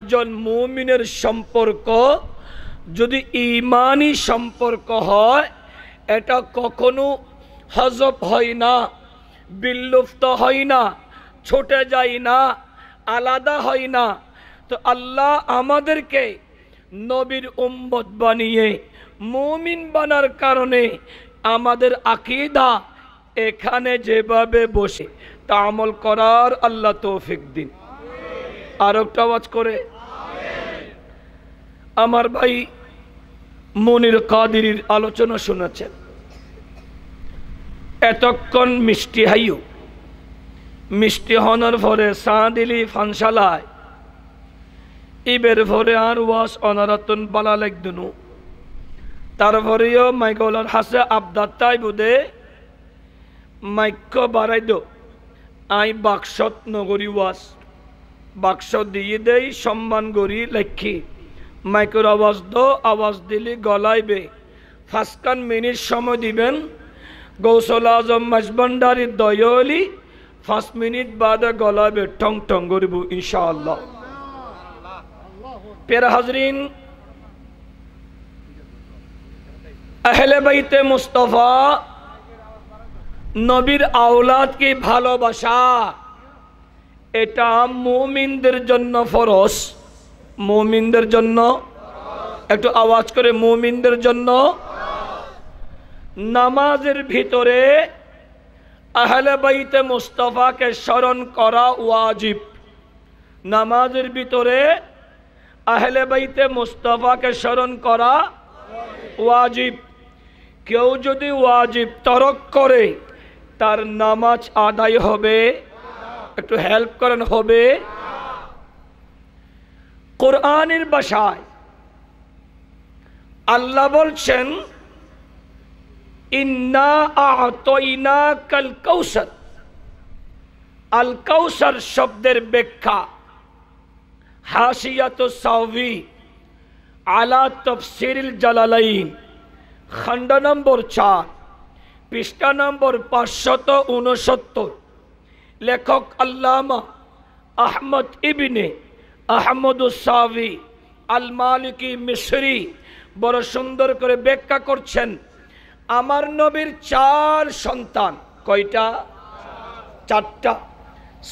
একজন মুমিনের সম্পর্ক যদি ঈমানি সম্পর্ক হয়, এটা কখনো হজব হয় না, বিলুপ্ত হয় না, ছুটে যায় না, আলাদা হয় না। তো আল্লাহ আমাদেরকে নবীর উম্মত বানিয়ে মুমিন বানার কারণে আমাদের আকীদা এখানে যেভাবে বসে তা আমল করার আল্লাহ তৌফিক দিন। আর একটা আওয়াজ করে আমার ভাই মনির কাদিরির আলোচনা শুনেছেন। এতক্ষণ মিষ্টি হাইও, মিষ্টি হনার পরে সাঁদিলি ফানসালায় ইবের ভরে আর ওয়াস অনারাতন বালা লাগদনু, তারপরেও মাইকলার হাসে আবদার তাই বুধে মাইক্য বাড়াই দো আই বাক্সত নগরী ওয়াস বাক্স দিয়ে দেই সম্মান করি লেখি মাইকের আওয়াজ দো, আওয়াজ দিলে গলাইবে ৫ মিনিট সময় দিবেন। গৌসল আজম মাসবান্ডারির দয়লি ৫ মিনিট বাদে গলাইবে টং টং করিব ইনশাআল্লাহ। প্যারা হাজরিন, আহলে বাইতে মুস্তাফা নবীর আওলাদ কি ভালোবাসা, এটা মুমিনদের জন্য ফরজ। মুমিনদের জন্য, একটু আওয়াজ করে, মুমিনদের জন্য। নামাজের ভিতরে আহলে বাইতে মুস্তাফাকে স্মরণ করা ওয়াজিব। নামাজের ভিতরে আহলে বাইতে মুস্তাফাকে স্মরণ করা ওয়াজিব। কেউ যদি ওয়াজিব তরক করে তার নামাজ আদায় হবে? একটু হেল্প করেন, হবে? কোরআনের ভাষায় আল্লাহ বলছেন ইন্না আ'তাইনাকাল কাউসার। আল কাউসার শব্দের ব্যাখ্যা হাসিয়াতুস সাওয়ি আলা তাফসীরিল জালালাইন, খণ্ড নম্বর 4, পৃষ্ঠা নম্বর 569। লেখক আল্লামা আহমদ ইবনে আহমদুস সাওয়ি আল মালিকি মিসরি বড় সুন্দর করে ব্যাখ্যা করছেন। আমার নবীর 4 সন্তান। কয়টা? 4টা।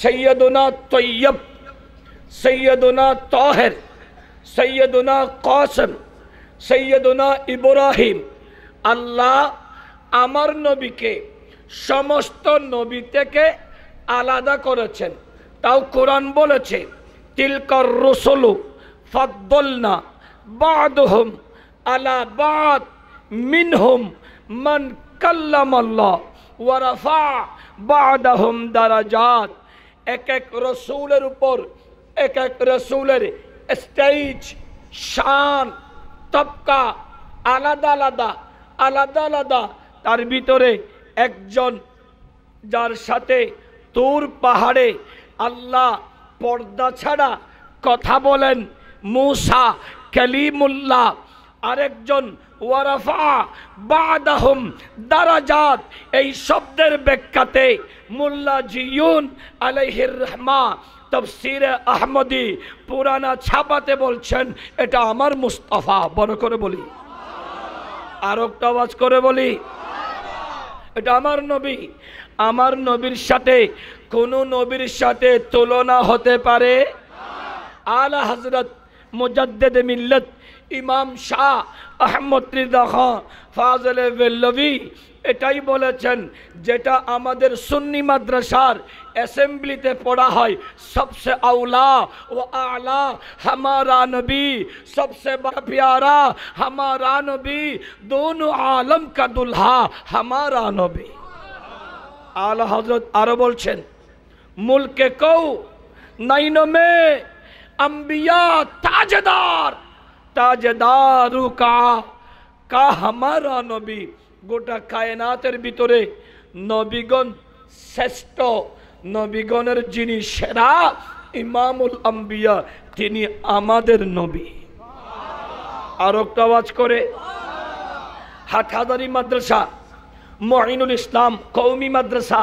সৈয়দুনা তৈয়ব, সৈয়দুনা তাহের, সৈয়দুনা কাসেম, সৈয়দুনা ইব্রাহিম। আল্লাহ আমার নবীকে সমস্ত নবী থেকে আলাদা করেছেন। তাও কোরআন বলেছে তিলকার রসুলু ফাদ্দালনা বা'দুহুম আলা বা'দ মিনহুম মান কাল্লামাল্লাহ ওয়া রাফা বা'দাহুম দারাজাত। এক এক রসুলের উপর এক এক রসুলের স্টেজ, শান, তবকা আলাদা আলাদা আলাদা আলাদা। তার ভিতরে একজন যার সাথে তুর পাহাড়ে আল্লাহ পর্দা ছাড়া কথা বলেন, মূসা কালিমুল্লাহ। আরেকজন ওয়ারাফা বা'দাহুম দারাজাত। এই শব্দের ব্যাখ্যাতে মোল্লা জিয়ুন আলাইহির রহমা তাফসীরে আহমদি পুরানা ছাপাতে বলছেন এটা আমার মুস্তাফা। বড় করে বলি, আর একটা আওয়াজ করে বলি, এটা আমার নবী। আমার নবীর সাথে কোন নবীর সাথে তুলনা হতে পারে? আলা হযরত মুজাদ্দিদ মিল্লাত ইমাম শাহ আহমদ রিজা খান ফাজলে বেল্লভী এটাই বলেছেন, যেটা আমাদের সুন্নি মাদ্রাসার অ্যাসেম্বলিতে পড়া হয়, সবসে আউলা ও আলা हमारा नबी, सबसे बड़ा प्यारा हमारा नबी, दोनों आलम का दुल्हा हमारा नबी। आला हजरत आरो बोलছেন मुल्के कौ नैनो में अंबिया ताजदार, ताजदारू का हमारा नबी। গোটা কায়নাতের ভিতরে নবীগণ শ্রেষ্ঠ, নবীগণের যিনি সেরা ইমামুল আম্বিয়া তিনি আমাদের নবী। আর একটা আওয়াজ করে, হাটহাজারী মাদ্রাসা মঈনুল ইসলাম কওমি মাদ্রাসা,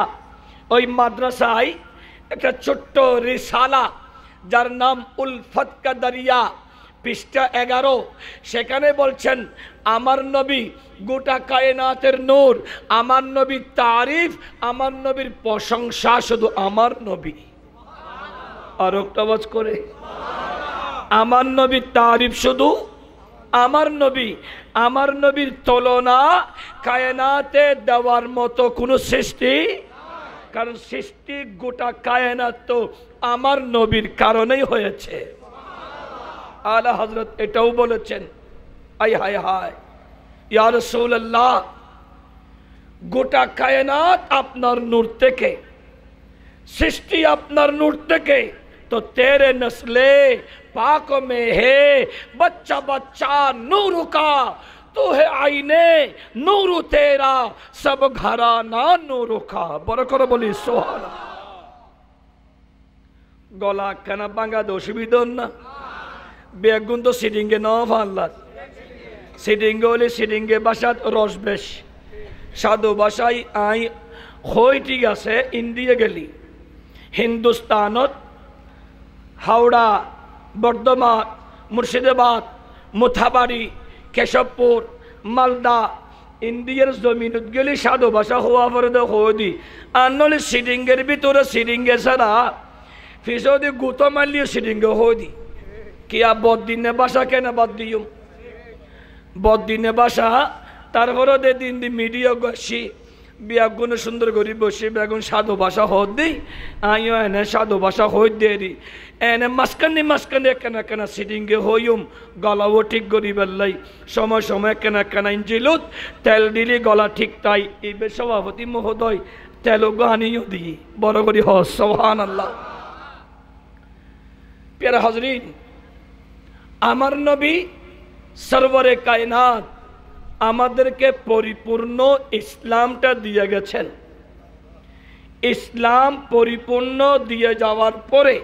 ওই মাদ্রাসায় একটা ছোট্ট রিসালা যার নাম উলফত কা দরিয়া, পৃষ্ঠা 11, সেখানে বলছেন আমার নবী গোটা কায়নাতের নূর, আমার নবীর তারিফ, আমার নবীর প্রশংসা শুধু আমার নবী। আর একটা আওয়াজ করে আমার নবীর তারিফ শুধু আমার নবী। আমার নবীর তুলনা কায়নাতে দেওয়ার মতো কোনো সৃষ্টি, কারণ সৃষ্টি গোটা কায়নাত তো আমার নবীর কারণেই হয়েছে। আলা হযরত এটাও বলেছেন, আই হায় হায় ইয়া রাসূলুল্লাহ, গোটা কায়নাত আপনার নূর থেকে, সৃষ্টি আপনার নূর থেকে, तो तेरे नस्ले पाक में है बच्चा बच्चा नूर का, तू है आईने नूर तेरा सब घराना नूर का। बड़ा করে বলি সুবহানাল্লাহ। গলা কানা বাঙ্গা অসুবিধা না, বেগুন তো সিডিংয়ে ন ফাল্লা, সিডিংয়ে হলে সিডিংয়ে বাসাত রস বেশ, সাধু ভাষায় আই হই, ঠিক আছে ইন্ডিয়া গেলি, হিন্দুস্তানত হাওড়া, বর্ধমান, মুর্শিদাবাদ, মোথাবাড়ি, কেশবপুর, মালদা, ইন্ডিয়ার জমিনত গেলে সাধু ভাষা হওয়া পরে হদি, আর নলে সিডিংয়ের ভিতরে সিডিংয়ে ছাড়া ফিসদি গুতো মারলিও সিডিংয়ে হদি। কিয়া বদিনে বাসা কেন বাদ দিও, বদিনে বাসা তারপরে দে দিন দি মিডিয়া গসি বেগুন সুন্দর করি বসে বেগুন সাধু ভাষা হদ দিই, আইও এনে সাধু ভাষা হই দেরি, এনে মাঝখানে মাঝখানে কেনা কেনা সিডিংয়ে হইম, গলাও ঠিক করি বেল্লাই, সময় সময় কেনা কেনা ইঞ্জিলুত তেল দিলি গলা ঠিক তাই। এই সভাপতি মহোদয় তেলও গানিও দিই, বড় করি হ সুবহানাল্লাহ। প্যারা হাজরিন, আমার নবী সরওয়ারে কায়নাত আমাদেরকে পরিপূর্ণ ইসলামটা দিয়ে গেছেন। ইসলাম পরিপূর্ণ দিয়ে যাওয়ার পরে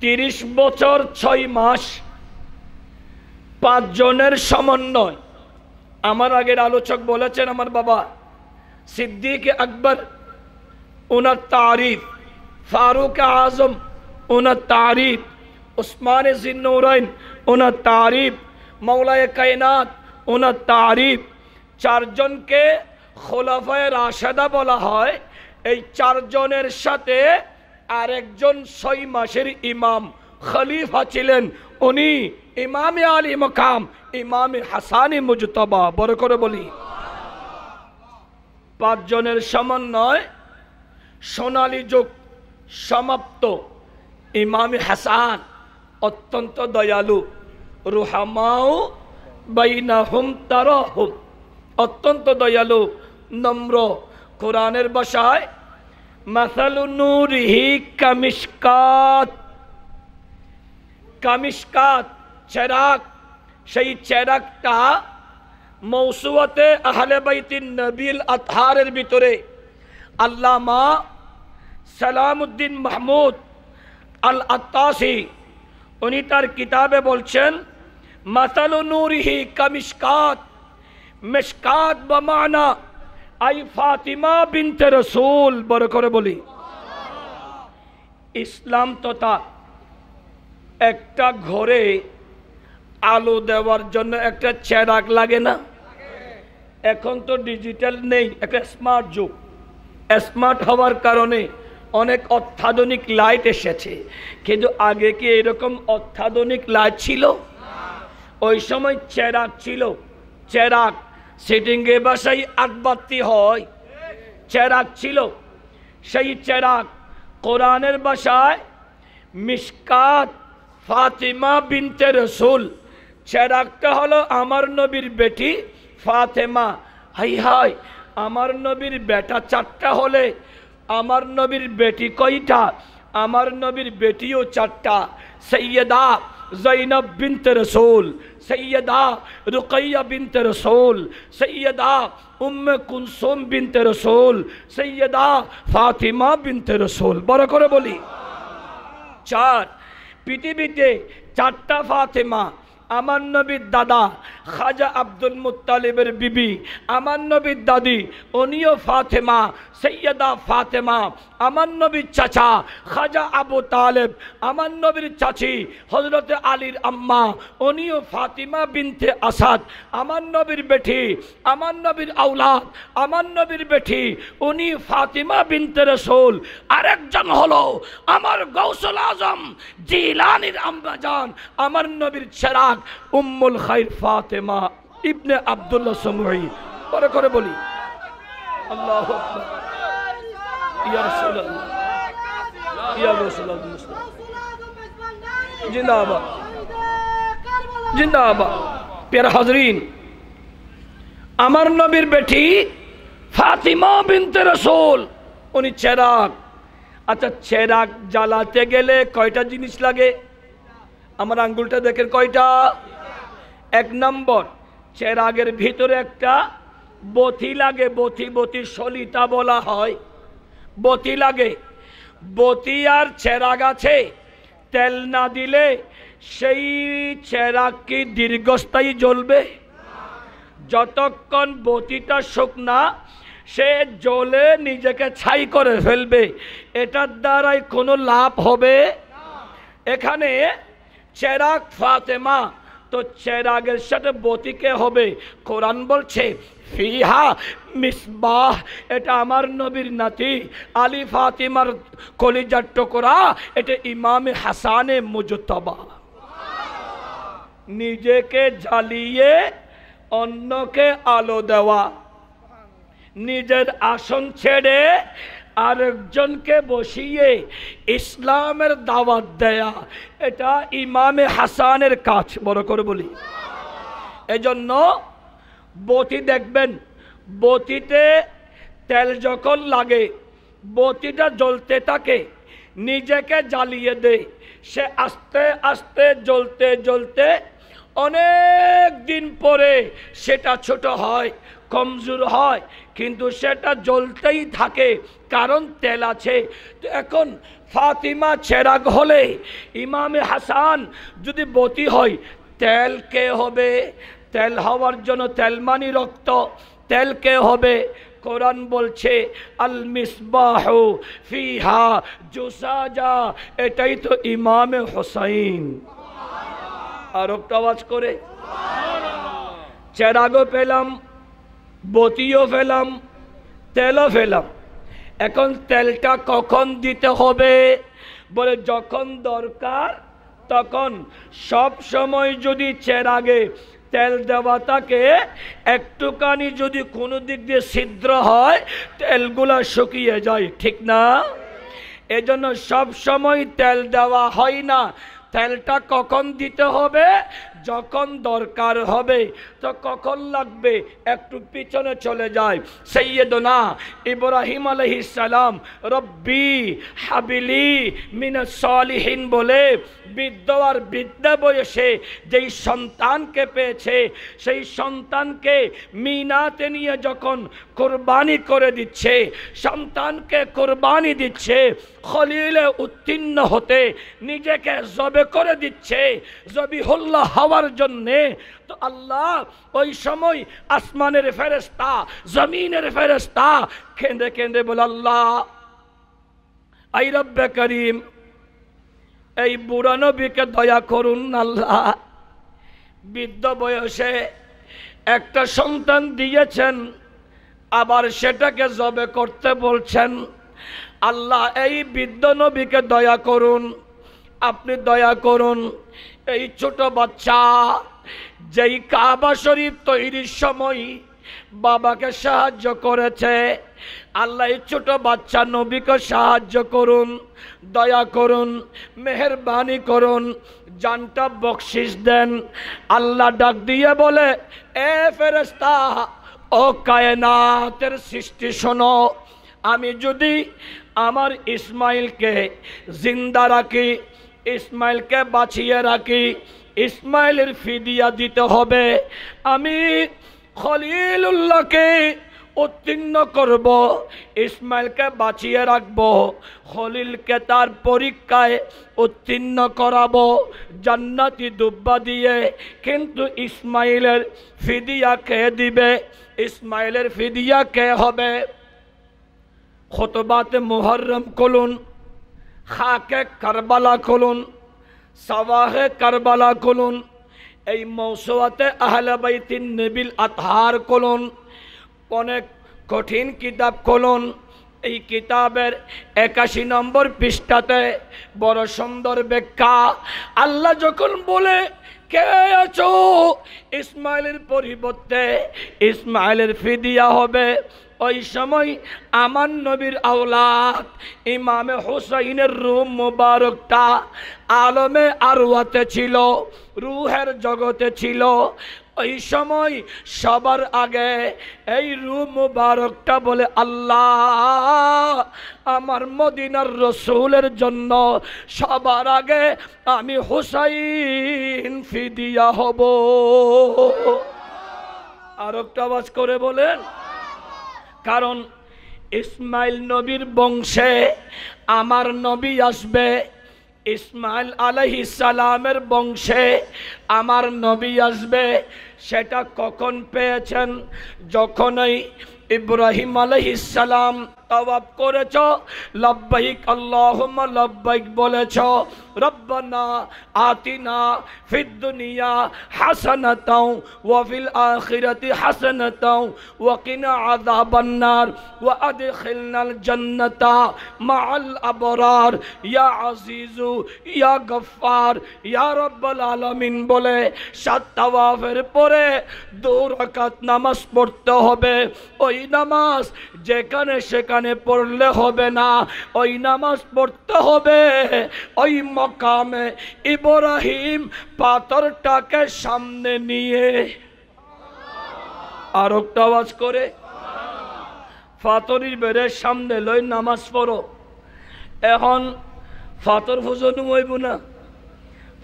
30 বছর 6 মাস 5 জনের সমন্বয়, আমার আগের আলোচক বলেছেন আমার বাবা সিদ্দিক আকবর, ওনার তারিফ, ফারুক আজম ওনার তারিফ, উসমান জিন্নুরাইন ওনার তারিফ, মৌলায়ে কায়নাত ওনার তারিফ। 4 জনকে খোলাফায়ে রাশেদা বলা হয়। এই 4 জনের সাথে আরেকজন 6 মাসের ইমাম খলিফা ছিলেন, উনি ইমামে আলী মকাম ইমামে হাসানি মুজতবা। বড় করে বলি 5 জনের সমন্বয় সোনালী যুগ সমাপ্ত। ইমামে হাসান অত্যন্ত দয়ালু, রুহামাউ বাইনাহুম তারাহুম, অত্যন্ত দয়ালু নম্র। কোরআনের ভাষায় মাসালু নূরিহি কামিশকাত, কামিশকাত চেরাগ, সেই চেরাগটা মৌসুয়াতে আহলে বাইতিন নবীল আতহারের ভিতরে আল্লামা সালামউদ্দিন মাহমুদ আল আত্তাসি উনি তার কিতাবে বলছেন মাসালু নূরিহি কামিশকাত, মিশকাত বমানা আই ফাতিমা বিনতে রসুল। বড় করে বলি ইসলাম তথা একটা ঘরে আলো দেওয়ার জন্য একটা চেরাগ লাগে না? এখন তো ডিজিটাল নেই, একটা স্মার্ট যুগ। স্মার্ট হওয়ার কারণে অনেক অত্যাধুনিক লাইট এসেছে, কিন্তু আগে কি এরকম অত্যাধুনিক লাইট ছিল? ওই সময় চেরাগ ছিল। চেরাগ সিটিংয়ে বাসায় আগবাতি হয়, চেরাগ ছিল। সেই চেরাগ কোরআনের ভাষায় মিশকাত ফাতিমা বিনতে রসুল। চেরাগটা হলো আমার নবীর বেটি ফাতেমা। হাই হাই, আমার নবীর বেটা 4টা হলে আমার নবীর বেটি কয়টা? আমার নবীর বেটিও 4টা। সৈয়দা জৈনব বিনতে রসুল, সৈয়দা রুকাইয়া বিনতে রসুল, সৈয়দা উম্মে কুলসুম বিনতে রসুল, সৈয়দা ফাতিমা বিনতে রসুল। বড় করে বলি 4। পৃথিবীতে 4টা ফাতেমা, আমার নবীর দাদা খাজা আব্দুল মুত্তালিবের বিবি, আমার নবীর দাদি উনিও ফাতেমা, সৈয়দা ফাতেমা। আমার নবীর চাচা খাজা আবু তালেব, আমার নবীর চাচি হযরতে আলীর আম্মা উনিও ফাতিমা বিনতে আসাদ। আমার নবীর বেটি, আমার নবীর আওলাদ, আমার নবীর বেটি উনি ফাতিমা বিনতে রাসূল। আরেকজন হলো আমার গাউসুল আজম জিলানীর আম্মা জান, আমার নবীর চেরাগ উম্মুল খাইর ফাতেমা ইবনে আব্দুল্লাহ সমুই। পরে করে বলি আল্লাহু আকবার। ইয়া রাসূলুল্লাহ, ইয়া রাসূলুল্লাহ মুস্তাফা জিন্দাবাদ, জিন্দাবাদ। প্যারা হাজরিন, আমার নবীর বেটি ফাতিমা বিনতে রাসূল উনি চেরাগ। আচ্ছা, চেরাগ জ্বালাতে গেলে কয়টা জিনিস লাগে? আমার আঙ্গুলটা দেখেন কয়টা? এক নম্বর, চেরাগের ভিতরে একটা বতি লাগে, বতি, বতি সলিতা বলা হয়, বতি লাগে। বতি আর চেরাগ আছে, তেল না দিলে সেই চেরাগ কি দীর্ঘস্থায়ী জ্বলবে? যতক্ষণ বতিটা শুকনা সে জ্বলে নিজেকে ছাই করে ফেলবে, এটার দ্বারাই কোনো লাভ হবে? এখানে চেরাগ ফাতেমা, তো চেরাগের সাথে বতিকে হবে। কোরআন বলছে ফিহা মিসবাহ, এটা আমার নবীর নাতি আলী ফাতিমার কলিজার টুকরা, এটা ইমামে হাসানে মুজতবা। নিজেকে জ্বালিয়ে অন্যকে আলো দেওয়া, নিজের আসন ছেড়ে আরেকজনকে বসিয়ে ইসলামের দাওয়াত দেয়া, এটা ইমামে হাসানের কাজ। বড় করে বলি, এজন্য বতি দেখবেন, বতিতে তেল যখন লাগে বতিটা জ্বলতে থাকে, নিজেকে জ্বালিয়ে দেয়, সে আস্তে আস্তে জ্বলতে জ্বলতে অনেক দিন পরে সেটা ছোট হয়, কমজোর হয়, কিন্তু সেটা জ্বলতেই থাকে, কারণ তেল আছে। তো এখন ফাতিমা চেরাগ হলে ইমামে হাসান যদি বতি হয়, তেল কে হবে? তেল হওয়ার জন্য তেল মানি রক্ত, তেল কে হবে? কোরআন বলছে আল মিসবাহু ফিহা জুসাজা, এটাই তো ইমামে হুসাইন। আর একটা আওয়াজ করে চেরাগও পেলাম, বতিও পেলাম, তেলও পেলাম। এখন তেলটা কখন দিতে হবে? বলে যখন দরকার তখন। সব সময় যদি চেরাগে তেল দেওয়া থাকে, একটুখানি যদি কোনো দিক দিয়ে ছিদ্র হয় তেলগুলা শুকিয়ে যায়, ঠিক না? এজন্য সব সময় তেল দেওয়া হয় না। তেলটা কখন দিতে হবে? যখন দরকার হবে। তো কখন লাগবে? একটু পিছনে চলে যায়। সৈয়দনা ইব্রাহিম আলাইহিস সালাম রব্বি হাবিলি মিনাস সালিহিন বলে বৃদ্ধ আর বৃদ্ধা বয়সে যেই সন্তানকে পেয়েছে, সেই সন্তানকে মিনাতে নিয়ে যখন কোরবানি করে দিচ্ছে, সন্তানকে কোরবানি দিচ্ছে, খলিলে উত্তীর্ণ হতে নিজেকে জবে করে দিচ্ছে জবিহুল্লাহ হওয়ার জন্যে, তো আল্লাহ ওই সময় আসমানের ফেরেশতা, জমিনের ফেরেশতা কেঁদে কেঁদে বলে আল্লাহ আই রব্বে করিম, এই বুড়া নবীকে দয়া করুন আল্লাহ। বৃদ্ধ বয়সে একটা সন্তান দিয়েছেন, আবার সেটাকে জবে করতে বলছেন। আল্লাহ এই বৃদ্ধ নবীকে দয়া করুন, আপনি দয়া করুন। এই ছোট বাচ্চা যেই কাবা শরীফ তৈরির সময় বাবাকে সাহায্য করেছে, আল্লাহ এই ছোট বাচ্চা নবীকে সাহায্য করুন, দয়া করুন, মেহেরবানি করুন, জানটা বকশিস দেন। আল্লাহ ডাক দিয়ে বলে, এ ফেরেশতা, ও কায়নাতের সৃষ্টি শোনো, আমি যদি আমার ইসমাইলকে জিন্দা রাখি, ইসমাইলকে বাঁচিয়ে রাখি, ইসমাইলের ফিদিয়া দিতে হবে। আমি খলিলুল্লাহকে উত্তীর্ণ করব, ইসমাইলকে বাঁচিয়ে রাখব, খলিলকে তার পরীক্ষায় উত্তীর্ণ করাবো জান্নাতি দুব্বা দিয়ে। কিন্তু ইসমাইলের ফিদিয়া কে দিবে? ইসমাইলের ফিদিয়া কে হবে? খুতবাতে মুহররম খুলুন, খাকে কারবালা খুলুন, সাওয়াহে কারবালা খুলুন, এই মৌসুয়াতে আহলে বাইতিন নবীল আতহার খুলুন, অনেক কঠিন কিতাব খুলুন। এই কিতাবের 81 নম্বর পৃষ্ঠাতে বড় সুন্দর ব্যাখ্যা। আল্লাহ যখন বলে কে আছো, ইসমাইলের পরিবর্তে ইসমাইলের ফিদিয়া হবে, ওই সময় আমার নবীর আওলাদ ইমামে হুসাইনের রূহ মুবারকটা আলমে আরওয়াতে ছিল, রূহের জগতে ছিল। ওই সময় সবার আগে এই রূহ মুবারকটা বলে, আল্লাহ আমার মদিনার রসুলের জন্য সবার আগে আমি হুসাইন ফিদিয়া হব। আর একটা আওয়াজ করে বলেন। কারণ ইসমাইল নবীর বংশে আমার নবী আসবে, ইসমাইল আলাইহিস সালামের বংশে আমার নবী আসবে। সেটা কখন পেয়েছেন? যখনই ইব্রাহিম আলাইহিস সালাম তাওয়াফ করেছ, লব্বাইক আল্লাহুম্মা লব্বাইক বলেছ, রব্বানা আতিনা ফিদ দুনিয়া হাসানাতাও ওয়া ফিল আখিরাতি হাসানাতাও ওয়া কিনা আযাবান নার ওয়া আদখিলনাল জান্নাতা মাআল আবরার ইয়া আজিজু ইয়া গফফার ইয়া রাব্বাল আলামিন বলে 7 তাওয়াফের পরে 2 রাকাত নামাজ পড়তে হবে। ওই নামাজ যেখানে সেখানে পড়লে হবে না, ওই নামাজ পড়তে হবে ওই মকামে ইব্রাহিম পাথরটাকে সামনে নিয়ে। আর একটা আওয়াজ করে, পাথরের বেড়ের সামনে লই নামাজ পড়ো। এখন পাথর পূজন হইব না,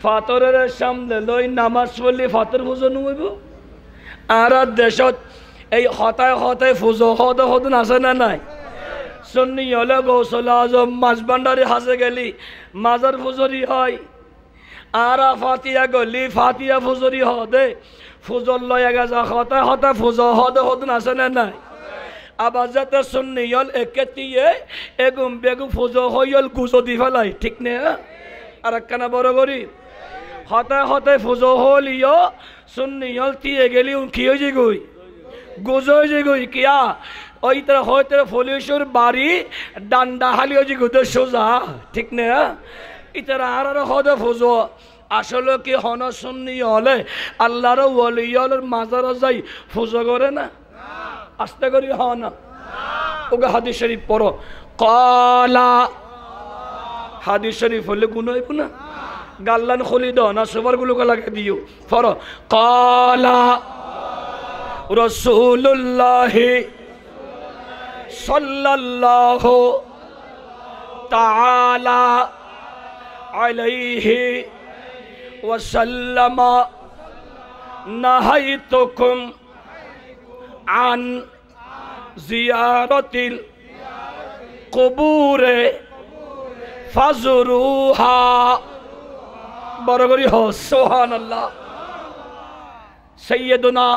পাথরের সামনে লই নামাজ পড়লে পাথর পূজন হইব। আর দেশত এই হতায় হতায় ফুজো হদ হদন আছে না নাই? সুন্নি হলে গৌসল আজম মাঝবান্ডারি হাসে গেলি মাজার ফুজরি হয়, আর ফাতিয়া গলি ফাতিয়া ফুজরি হদে ফুজর লয়ে গেছে হতায় হতায় ফুজো হদ হদন আছে না নাই? আবার যাতে সুন্নি হল একেতিয়ে এগুম বেগু ফুজো হইল গুজো দি ফেলাই, ঠিক নে? আর একখানা বড় করি হতায় হতায় ফুজো হলিও সুন্নি হল তিয়ে গেলি কি হয়ে যে গই গুজো হয়ে যে গই কিয়া ওই তারা হয়তো ফলিশ্বর বাড়ি ডান্ডা হালি হয়ে যে গুদের সোজা, ঠিক নে? ইতারা আর হদে ফুজো আসলে কি হন সুন্নি হলে আল্লাহর ওলি হলের মাজার যাই ফুজো করে না? আস্তে করি হ না। ওকে হাদিস শরীফ পড়ো, কলা হাদিস শরীফ হলে গুণ হইব না? গাল্লান খুলি দাও না সবার গুলোকে লাগে দিও। পড়ো, কলা রাসূলুল্লাহ সাল্লাল্লাহু তাআলা আলাইহি ওয়াসাল্লাম নাহাইতুকুম আন জিয়ারাতিল কুবুরে ফাজরুহা। বড় করি হ সুবহানাল্লাহ। সৈয়দুনা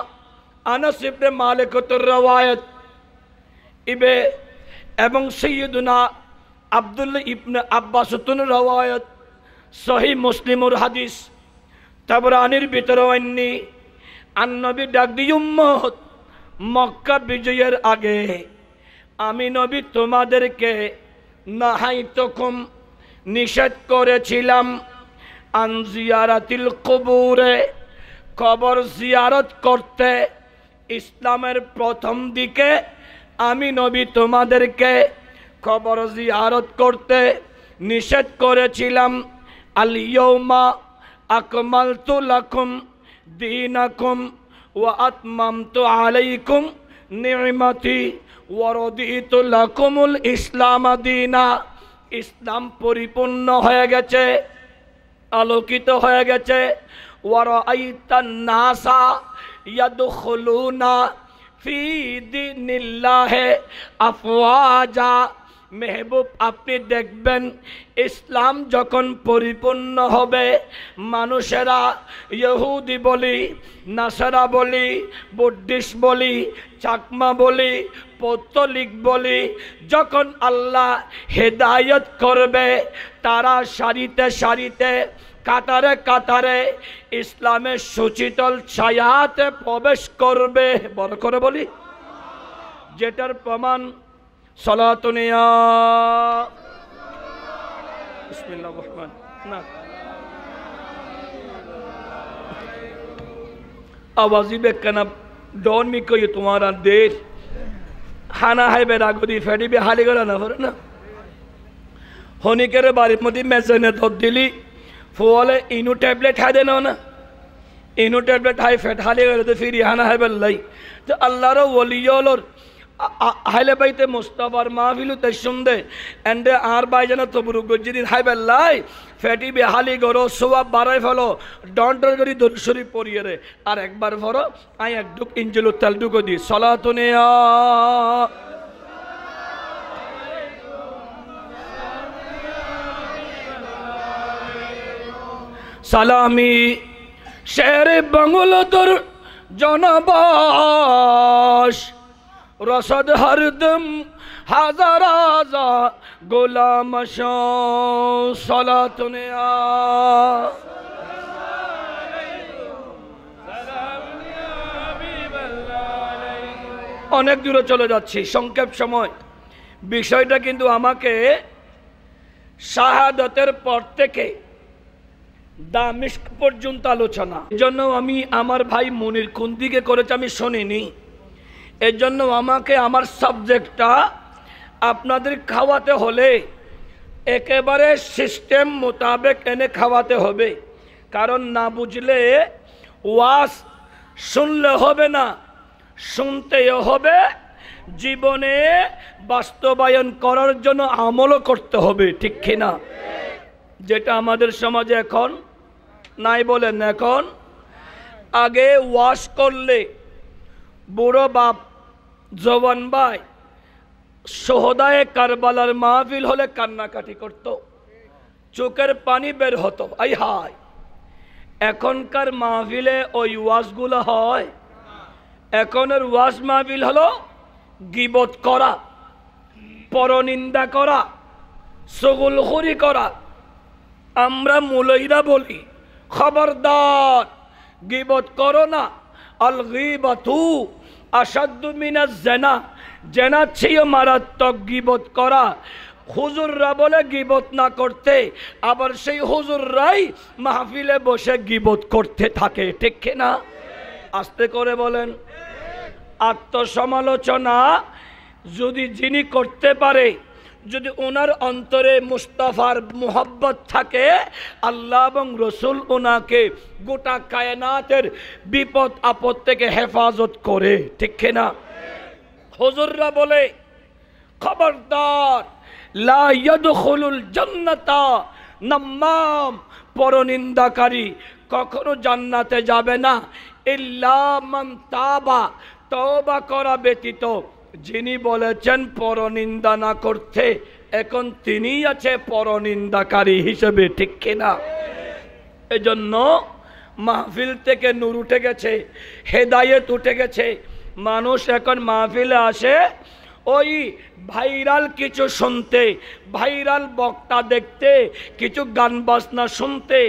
আনাস ইবনে মালিক রওয়ায়াত ইবে এবং সৈয়দুনা আব্দুল্লাহ ইবনে আব্বাস রওয়ায়াত, সহিহ মুসলিমুর হাদিস, তাবরানির ভিতরে অন্যি আন-নবী ডাক দি উম্মত মক্কা বিজয়ের আগে আমি নবী তোমাদেরকে নাহাইতুকুম নিষেধ করেছিলাম আন জিয়ারাতিল কুবুরে কবর জিয়ারত করতে। ইসলামের প্রথম দিকে আমি নবী তোমাদেরকে কবর জিয়ারত করতে নিষেধ করেছিলাম। আল ইয়াউমা আকমালতু লাকুম দীনাকুম ওয়া আতমামতু আলাইকুম নি'মাতি ওয়া রাদিতু লাকুমুল ইসলাম দীনা। ইসলাম পরিপূর্ণ হয়ে গেছে, আলোকিত হয়ে গেছে। ওয়া রাআইতান নাসা ইয়াদখুলুনা ফি দীনিল্লাহি আফওয়াজা। মেহবুব আপনি দেখবেন ইসলাম যখন পরিপূর্ণ হবে, মানুষেরা ইহুদি বলি, নাসারা বলি, বুদ্ধিস্ট বলি, চাকমা বলি, পৌত্তলিক বলি, যখন আল্লাহ হেদায়েত করবে, তারা সারিতে সারিতে কাতারে কাতারে ইসলামের সুচিতল ছায়াতে প্রবেশ করবে। বড় করে বলি, যেটার প্রমাণ সালাতুনিয়া বিসমিল্লাহির রহমানির রহিম। না आवाज़ी बे कना डॉन मी को ये तुम्हारा देर खाना है बेरा गोदी फेडी बे हाली करा ना फर ना होने के रे बारी मदी मैसेज तो दिली फोले इनु टैबलेट है देना ना इनु टैबलेट हाई फेट हाली करे तो फिर यहाँ है बेल्लाई तो अल्लाह रो वलियोलोर हाइले बाइते मुस्तफार माहफिलु ते सुनदे एंडे आर बाई जना तो बुरु गजिदिन हाई बेल्लाई फेटी बे हाली गरो सोवा बाराय फलो डॉन्टर गरी दुरुशरी पड़िए रे और एक बार फरो आई एक दुक इंजिलु तल दुको दी सलातुनिया सालामी शेर बंगलो तुर जनबाश रसद हरदम हजार आजा गोलाम सलातुनिया অনেক দূরে চলে যাচ্ছি সংক্ষেপ সময় বিষয়টা কিন্তু আমাকে শাহাদাতের পর থেকে দামিস্ক পর্যন্ত আলোচনা এজন্য আমি আমার ভাই মনির কোন দিকে করেছে আমি শুনিনি এজন্য আমাকে আমার সাবজেক্টটা আপনাদের খাওয়াতে হলে একেবারে সিস্টেম মোতাবেক এনে খাওয়াতে হবে কারণ না বুঝলে ওয়াজ শুনলে হবে না শুনতেও হবে জীবনে বাস্তবায়ন করার জন্য আমলও করতে হবে ঠিক কি না যেটা আমাদের সমাজে এখন নাই বলেন এখন আগে ওয়াজ করলে বুড়ো বাপ জওয়ান ভাই শহদায়ে কারবালার মাহফিল হলে কান্নাকাটি করত চোখের পানি বের হতো আই হায় এখনকার মাহফিলে ওই ওয়াজগুলো হয় এখনের ওয়াজ মাহফিল হলো গীবত করা পরনিন্দা করা চগলখড়ি করা আমরা মুলইরা বলি খবরদার গীবত করো না আল গীবাতু আশাদ্দু মিনাজ জিনা জিনা চেয়ে মারাত্মক গীবত করা হুজুররা বলে গীবত না করতে আবার সেই হুজুররাই মাহফিলে বসে গীবত করতে থাকে ঠিক কি না আস্তে করে বলেন আত্মসমালোচনা যদি যিনি করতে পারে যদি ওনার অন্তরে মুস্তাফার মোহাব্বত থাকে আল্লাহ এবং রসুল ওনাকে গোটা কায়নাতের বিপদ আপদ থেকে হেফাজত করে ঠিক না হুজুররা বলে খবরদার লা ইয়াদখুলুল জান্নাতা নাম্মাম পরনিন্দাকারী কখনো জান্নাতে যাবে না ইল্লা মান তাবা তওবা করা ব্যতীত যিনি বলেছেন পরনিন্দা না করতে এখন তিনি আছে পরনিন্দাকারী হিসেবে ঠিক কিনা এজন্য মাহফিল থেকে নূর উঠে গেছে হেদায়েত উঠে গেছে মানুষ এখন মাহফিলে আসে ওই ভাইরাল কিছু শুনতে ভাইরাল বক্তা দেখতে কিছু গান বাজনা শুনতে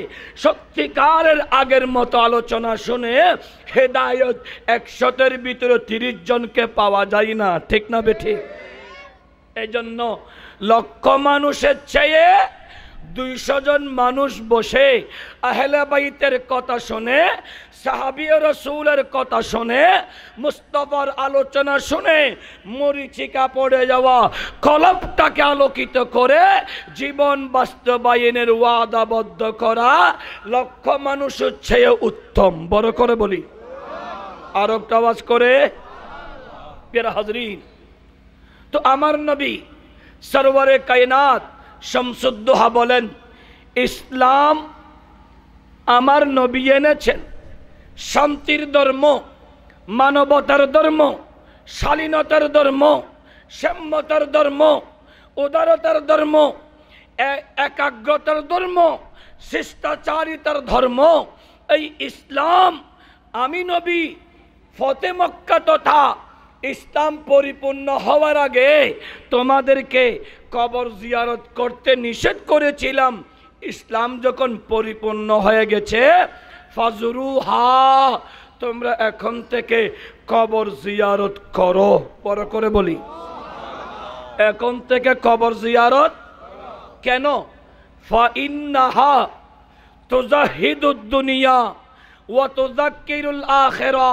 সত্যিকারের আগের মতো আলোচনা শুনে হেদায়েত 100-এর ভিতরে 30 জনকে পাওয়া যায় না ঠিক না বেঠিক এজন্য লক্ষ মানুষের চেয়ে 200 জন মানুষ বসে আহলে বাইতের কথা শুনে সাহাবী ও রাসূলের কথা শুনে মুস্তাফার আলোচনা শুনে মরিচিকা পড়ে যাওয়া কলবটাকে আলোকিত করে জীবন বাস্তবায়নের ওয়াদাবদ্ধ করা লক্ষ মানুষের চেয়ে উত্তম বড় করে বলি আর একটা আওয়াজ করে প্রিয় হাজরিন তো আমার নবী সরওয়ারে কায়নাত শামসুদ্দোহা বলেন ইসলাম আমার নবী এনেছেন শান্তির ধর্ম মানবতার ধর্ম শালীনতার ধর্ম, সাম্যতার ধর্ম, উদারতার ধর্ম, একাগ্রতার ধর্ম, শিষ্টাচারিতার ধর্ম। এই ইসলাম আমি নবী ফতে মক্কা তথা ইসলাম পরিপূর্ণ হওয়ার আগে তোমাদেরকে কবর জিয়ারত করতে নিষেধ করেছিলাম। ইসলাম যখন পরিপূর্ণ হয়ে গেছে, ফাজরুহা, তোমরা এখন থেকে কবর জিয়ারত করো। বড় করে বলি, এখন থেকে কবর জিয়ারত কেন? ফাইন্নাহা তুজাহিদুদ দুনিয়া ওয়া তুযাক্কিরুল আখিরা।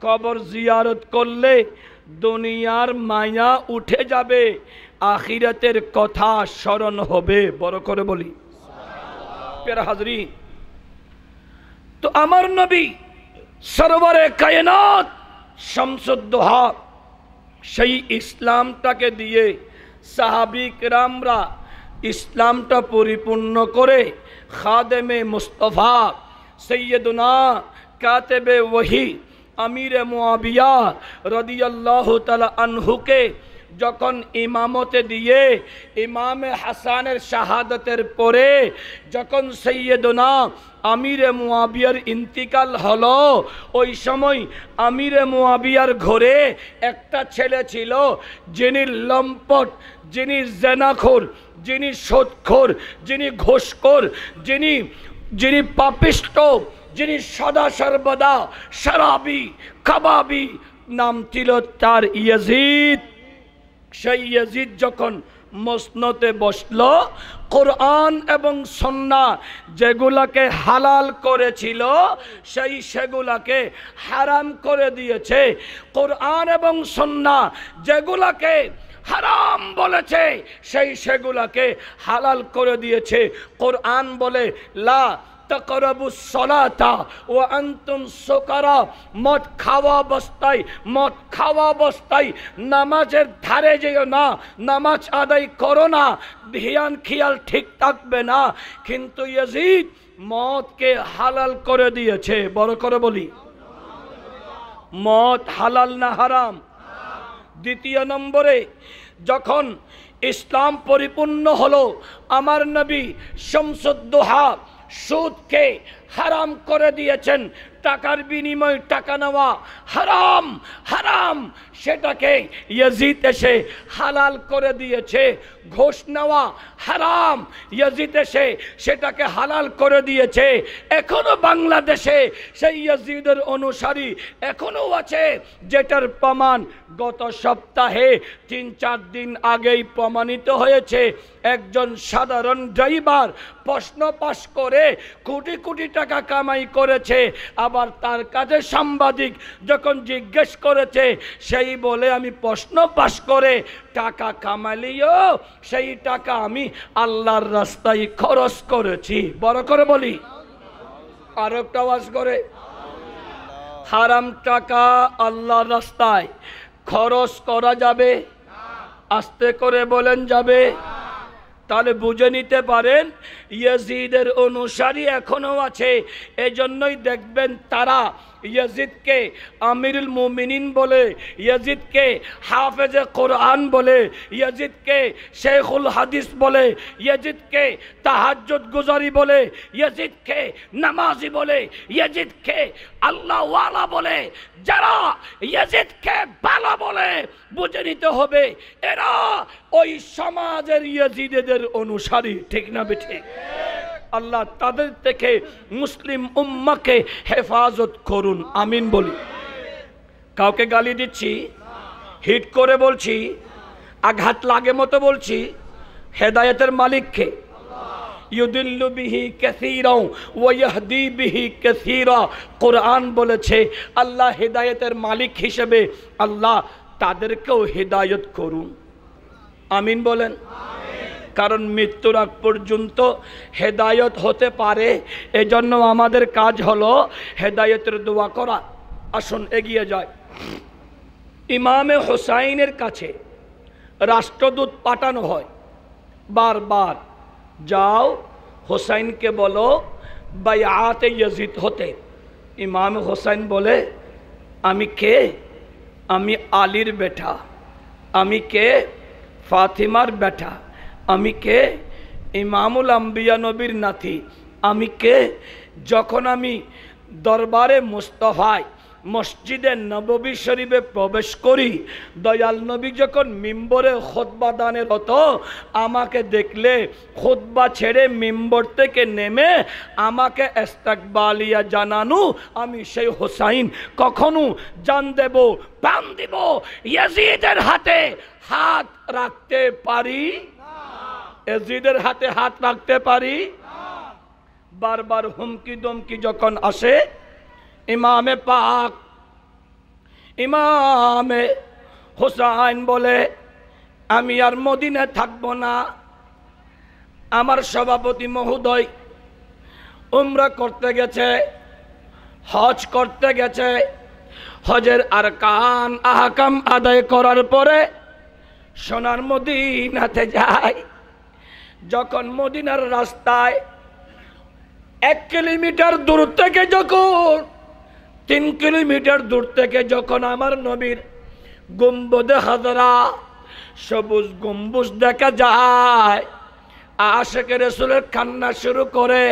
কবর জিয়ারত করলে দুনিয়ার মায়া উঠে যাবে, আখিরাতের কথা স্মরণ হবে। বড় করে বলি প্যারা হাজরিন, তো আমার নবী সরওয়ারে কায়নাত শামসুদ্দোহা সেই ইসলামটাকে দিয়ে সাহাবী কিরামরা ইসলামটা পরিপূর্ণ করে খাদেমে মুস্তফা সৈয়দুনা কাতেবে ওহি আমিরে মুআবিয়া রাদিয়াল্লাহু তাআলা আনহুকে যখন ইমামতে দিয়ে ইমামে হাসানের শাহাদাতের পরে যখন সৈয়দুনা আমিরে মুআবিয়ার ইন্তিকাল হলো, ওই সময় আমিরে মুআবিয়ার ঘরে একটা ছেলে ছিল যিনি লম্পট, যিনি জেনাখোর, যিনি সুদখোর, যিনি ঘুষখোর, যিনি পাপিষ্ট, যিনি সদা সর্বদা শরাবি কাবাবি, নাম ছিল তার ইয়াজিদ। সেই ইয়াজিদ যখন মসনদে বসলো, কোরআন এবং সুন্নাহ যেগুলাকে হালাল করেছিল সেগুলাকে হারাম করে দিয়েছে। কোরআন এবং সুন্নাহ যেগুলাকে হারাম বলেছে সেগুলাকে হালাল করে দিয়েছে। কোরআন বলে লা তাকরাবুস সালাতা ওয়া আনতুম সুকারা, মদ খাওয়া অবস্থায় নামাজের ধারে যেও না, নামাজ আদায় করো না, ধ্যান খেয়াল ঠিক থাকবে না। কিন্তু ইয়াজিদ মদকে হালাল করে দিয়েছে। বড় করে বলি, মদ হালাল না হারাম? দ্বিতীয় নম্বরে যখন ইসলাম পরিপূর্ণ হলো, আমার নবী শামসুদ্দোহা সুদকে হারাম করে দিয়েছেন। টাকার বিনিময়ে টাকা নেওয়া হারাম, হারাম, সেটাকে ইয়াজিদ এসে হালাল করে দিয়েছে। ঘুষ নেওয়া হারাম, ইয়াজিদ এসে সেটাকে হালাল করে দিয়েছে। এখনো বাংলাদেশে সেই ইয়াজিদের অনুসারী এখনো আছে, যেটার প্রমাণ গত সপ্তাহে 3-4 দিন আগেই প্রমাণিত হয়েছে। একজন সাধারণ ড্রাইভার প্রশ্ন পাশ করে কোটি কোটি টাকা কামাই করেছে, আবার তার কাছে সাংবাদিক যখন জিজ্ঞেস করেছে, সেই বলে আমি প্রশ্ন পাশ করে টাকা কামালিও সেই টাকা আমি আল্লাহর রাস্তায় খরচ করেছি। বড় করে বলি, আর একটা আওয়াজ করে, হারাম টাকা আল্লাহর রাস্তায় খরচ করা যাবে? আস্তে করে বলেন যাবে? তাহলে বুঝে নিতে পারেন ইয়াজিদের অনুসারী এখনো আছে। এজন্যই দেখবেন তারা ইয়াজিদকে আমিরুল মুমিনিন বলে, ইয়াজিদকে হাফেজে কোরআন বলে, ইয়াজিদকে শেখুল হাদিস বলে, ইয়াজিদকে তাহাজ্জুদ গুজারি বলে, ইয়াজিদকে নামাজি বলে, ইয়াজিদকে আল্লাহওয়ালা বলে। যারা ইয়াজিদকে ভালো বলে, বুঝে নিতে হবে এরা ওই সমাজের ইয়াজিদের অনুসারী। ঠিক না বেঠিক? আল্লাহ তাদের থেকে মুসলিম উম্মাকে হেফাজত করুন, আমিন বলি। কাউকে গালি দিচ্ছি, হিট করে বলছি, আঘাত লাগে মতো বলছি, হেদায়েতের মালিককে। ইউদিল্লু বিহি কাসীরা ওয়া ইয়াহদি বিহি কাসীরা, কোরআন বলেছে আল্লাহ হেদায়েতের মালিক হিসেবে আল্লাহ তাদেরকেও হেদায়েত করুন, আমিন বলেন। কারণ মৃত্যুর আগ পর্যন্ত হেদায়েত হতে পারে, এজন্য আমাদের কাজ হলো হেদায়েতের দোয়া করা। আসুন এগিয়ে যায়। ইমামে হোসাইনের কাছে রাষ্ট্রদূত পাঠানো হয় বারবার, যাও হোসাইনকে বলো বাইআতে ইয়াজিদ হতে। ইমাম হোসাইন বলে আমি কে? আমি আলীর বেটা, আমি কে? ফাতিমার বেটা, আমি কে? ইমামুল আম্বিয়া নবীর নাতি, আমি কে? যখন আমি দরবারে মুস্তাফায় মসজিদে নববী শরীফে প্রবেশ করি, দয়াল নবী যখন মিম্বরে খুতবা দানের হতো, আমাকে দেখলে খুতবা ছেড়ে মিম্বর থেকে নেমে আমাকে ইস্তেকবালিয়া জানানো, আমি সেই হোসাইন কখনো জান দেব, প্রাণ দেব, ইয়াজিদের হাতে হাত রাখতে পারি না। ইয়াজিদের হাতে হাত রাখতে পারি না। বারবার হুমকি দমকি যখন আসে, ইমামে পাক ইমামে হোসাইন বলে, আমি আর মদিনায় থাকবো না। আমার সভাপতি মহোদয় উমরা করতে গেছে, হজ করতে গেছে, হজের আরকান আহকাম আদায় করার পরে সোনার মদিনাতে যায়। যখন মদিনার রাস্তায় 1 কিলোমিটার দূর থেকে, যখন 3 কিলোমিটার দূর থেকে যখন আমার নবীর গম্বুজে খাজরা, সবুজ গম্বুজ দেখা যায়, আশিক রাসূলের কান্না শুরু করে,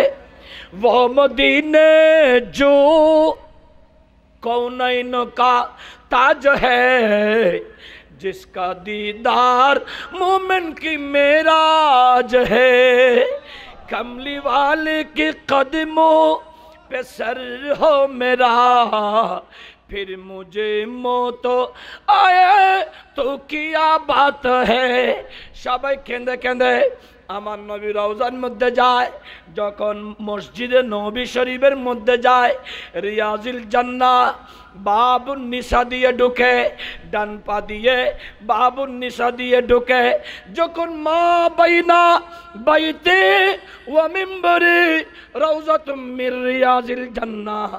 वो मदीने जो कौनैन का ताज है, जिसका दीदार मोमिन की मेराज है, कमली वाले के कदमों पे सर हो मेरा, फिर मुझे मौत आए तो क्या बात है। সবাই কেঁদে কেঁদে আমার নবী রওজার মধ্যে যায়। যখন মসজিদে নবী শরীফের মধ্যে যায়, রিয়াজুল জান্নাহ বাবুন নিসা দিয়ে ঢুকে, ডান পা দিয়ে বাবুন নিসা দিয়ে ঢুকে, যখন মা বাইনা বাইতে ওয়া মিম্বরি রওজাতুম মির রিয়াজুল জান্নাহ,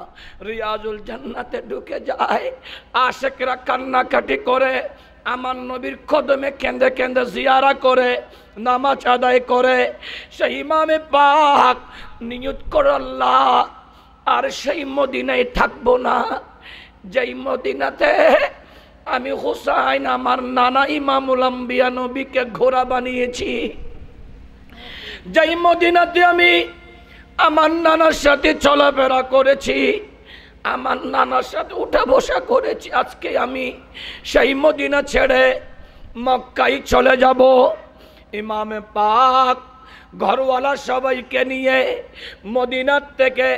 রিয়াজুল জান্নাতে ঢুকে যায়। আশিকরা কান্নাকাটি করে, আমার নবীর কদমে কেঁদে কেঁদে জিয়ারা করে, নামাজ আদায় করে। সেই ইমামে পাক নিয়ত করে, আল্লাহ আর সেই মদিনায় থাকবো না, যেই মদিনাতে আমি হুসাইন আমার নানা ইমামুল আম্বিয়া নবীকে ঘোড়া বানিয়েছি, যেই মদিনাতে আমি আমার নানার সাথে চলাফেরা করেছি, আমার নানার সাথে উঠা বসা করেছি, আজকে আমি সেই মদিনা ছেড়ে মক্কায় চলে যাব। ইমামে পাক ঘরওয়ালা সবাইকে নিয়ে মদিনার থেকে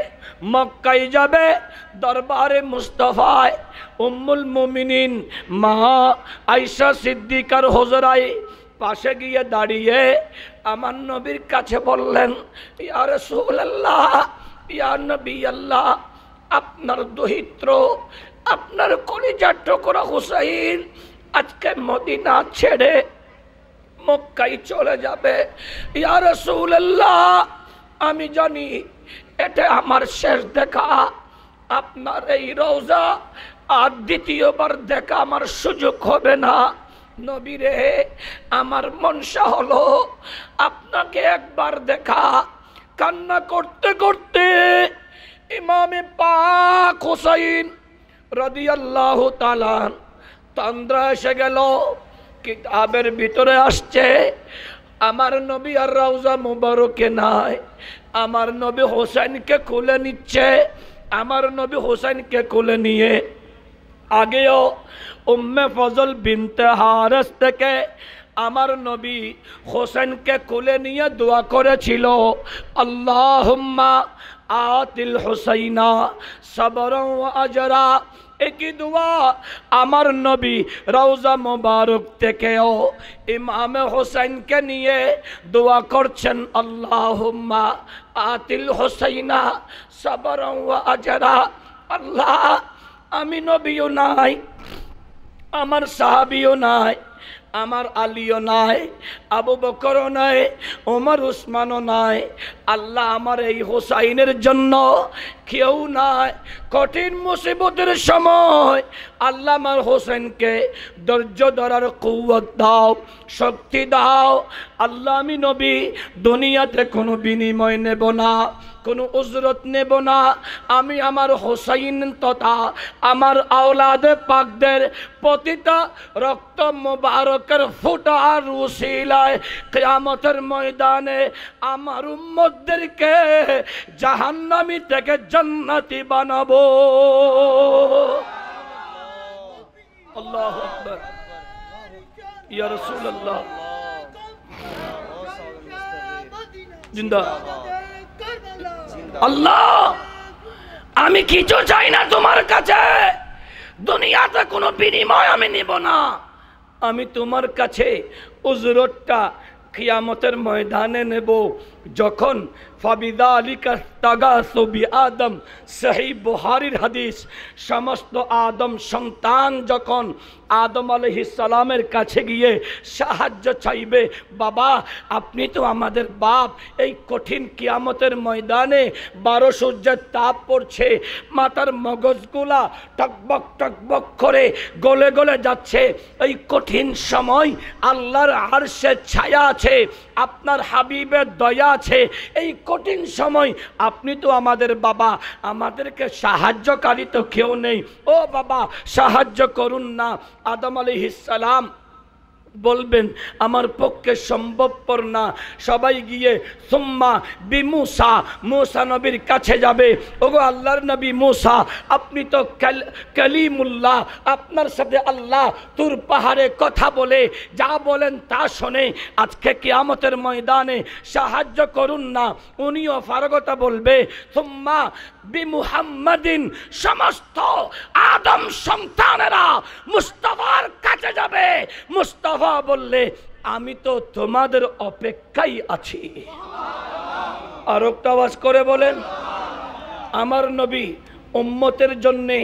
মক্কায় যাবে। দরবারে মুস্তাফায় উম্মুল মুমিনিন মা আয়েশা সিদ্দিকার হুজরায় পাশে গিয়ে দাঁড়িয়ে আমার নবীর কাছে বললেন, ইয়া রাসূলুল্লাহ, ইয়া নবী আল্লাহ, আপনার দহিত্র, আপনার কলিজার টুকরা হুসাইন আজকে মদিনা ছেড়ে মক্কায় চলে যাবে। ইয়া রাসূলুল্লাহ, আমি জানি এটা আমার শেষ দেখা, আপনার এই রওজা আর দ্বিতীয়বার দেখা আমার সুযোগ হবে না। নবী রে, আমার মনসা হলো আপনাকে একবার দেখা। কান্না করতে করতে ইমামে পাক হুসাইন রাদিয়াল্লাহু তাআলা তন্দ্রা এসে গেল। কিতাবের ভিতরে আসছে, আমার নবী আর রওজা মুবারকে নাই, আমার নবী হোসেনকে খুলে নিচ্ছে। আমার নবী হোসেনকে খুলে নিয়ে আগেও উম্মে ফজল বিনতে হারেস থেকে আমার নবী হোসেনকে কোলে নিয়ে দোয়া করেছিল, আল্লাহুম্মা আতিল হুসাইনা সাবরান ওয়া আজরা। একই দোয়া আমার নবী রওজা মুবারক থেকেও ইমামে হোসেনকে নিয়ে দোয়া করছেন, আল্লাহুম্মা আতিল হুসাইনা সাবরান ওয়া আজরা। আল্লাহ, আমি নবীও নাই, আমার সাহাবীও নাই, আমার আলীও নাই, আবু বকরও নাই, ওমর উসমানও নাই। আল্লাহ আমার এই হোসাইনের জন্য কেউ নাই। কঠিন মুসিবতের সময় আল্লাহ আমার হোসেনকে ধৈর্য ধরার কুওয়াত দাও, শক্তি দাও। আল্লাহ আমি নবী দুনিয়াতে কোনো বিনিময় নেব না, কোনো উজরত নেব না। আমি আমার হোসাইন তথা আমার আওলাদে পাকদের প্রতিটা রক্ত মুবারকের ফোঁটা আর উসিলায় কিয়ামতের ময়দানে আমার উম্মতদেরকে জাহান্নামী থেকে জান্নাতি বানাবো। আল্লাহু আকবার, ইয়া রাসূলুল্লাহ জিন্দা। আল্লাহ আমি কিছু চাই না তোমার কাছে, দুনিয়াতে কোনো বিনিময় আমি নিব না। আমি তোমার কাছে উজরতটা কিয়ামতের ময়দানে নেব। যখন ফাবিযালিকা তাগাসু বিআদম, সহিহ বুখারীর হাদিস, সমস্ত আদম সন্তান যখন আদম আলাইহিস সালামের কাছে গিয়ে সাহায্য চাইবে, বাবা আপনি তো আমাদের বাপ, এই কঠিন কিয়ামতের ময়দানে 12 সূর্যের তাপ পড়ছে, মাথার মগজগুলা টকবক টকবক করে গলে গলে যাচ্ছে, এই কঠিন সময় আল্লাহর আরশের ছায়া আছে, আপনার হাবিবের দয়া আছে, এই কঠিন সময় আপনি তো আমাদের বাবা, আমাদেরকে সাহায্যকারী তো কেউ নেই, ও বাবা সাহায্য করুন না। আদম আলাইহিস সালাম বলবেন আমার পক্ষে সম্ভবপর না। সবাই গিয়ে সুম্মা বিমূসা, মূসা নবীর কাছে যাবে। ওগো আল্লাহর নবী মূসা, আপনি তো কালিমুল্লাহ, আপনার সাথে আল্লাহ তুর পাহাড়ে কথা বলে যা বলেন তা শোনে, আজকে কিয়ামতের ময়দানে সাহায্য করুন না। উনিও ফারগতা বলবে সুম্মা বিমুহাম্মাদিন, সমস্ত আদম সন্তানেরা মুস্তাফার কাছে যাবে। মুস্তাফা বললে আমি তো তোমাদের অপেক্ষায় আছি। আর একটা আওয়াজ করে বলেন আমার নবী উম্মতের জন্যে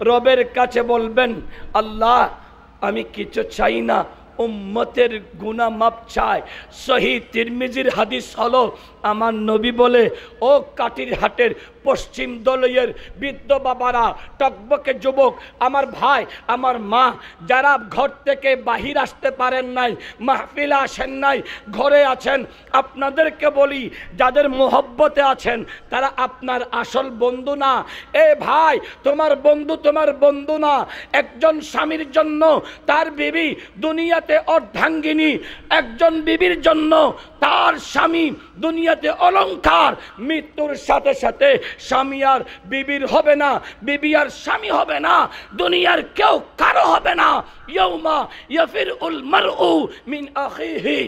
রবের কাছে বলবেন আল্লাহ আমি কিছু চাই না, উম্মতের গুনাহ মাপ চায়। সহিহ তিরমিজির হাদিস হলো আমার নবী বলে, ও কাটির হাটের পশ্চিম দলের বৃদ্ধ বাবারা, টকবকে যুবক, আমার ভাই, আমার মা, যারা ঘর থেকে বাহির আসতে পারেন নাই, মাহফিলে আসেন নাই, ঘরে আছেন, আপনাদেরকে বলি যাদের মোহব্বতে আছেন তারা আপনার আসল বন্ধু না। এ ভাই তোমার বন্ধু না। একজন স্বামীর জন্য তার বিবি দুনিয়াতে অর্ধাঙ্গিনী, একজন বিবির জন্য তার স্বামী দুনিয়াতে অলংকার। মৃত্যুর সাথে সাথে স্বামী আর বিবির হবে না, বিবি আর স্বামী হবে না, দুনিয়ার কেউ কারো হবে না। ইয়াউমা ইয়াফিরুল মারউ মিন আখিহি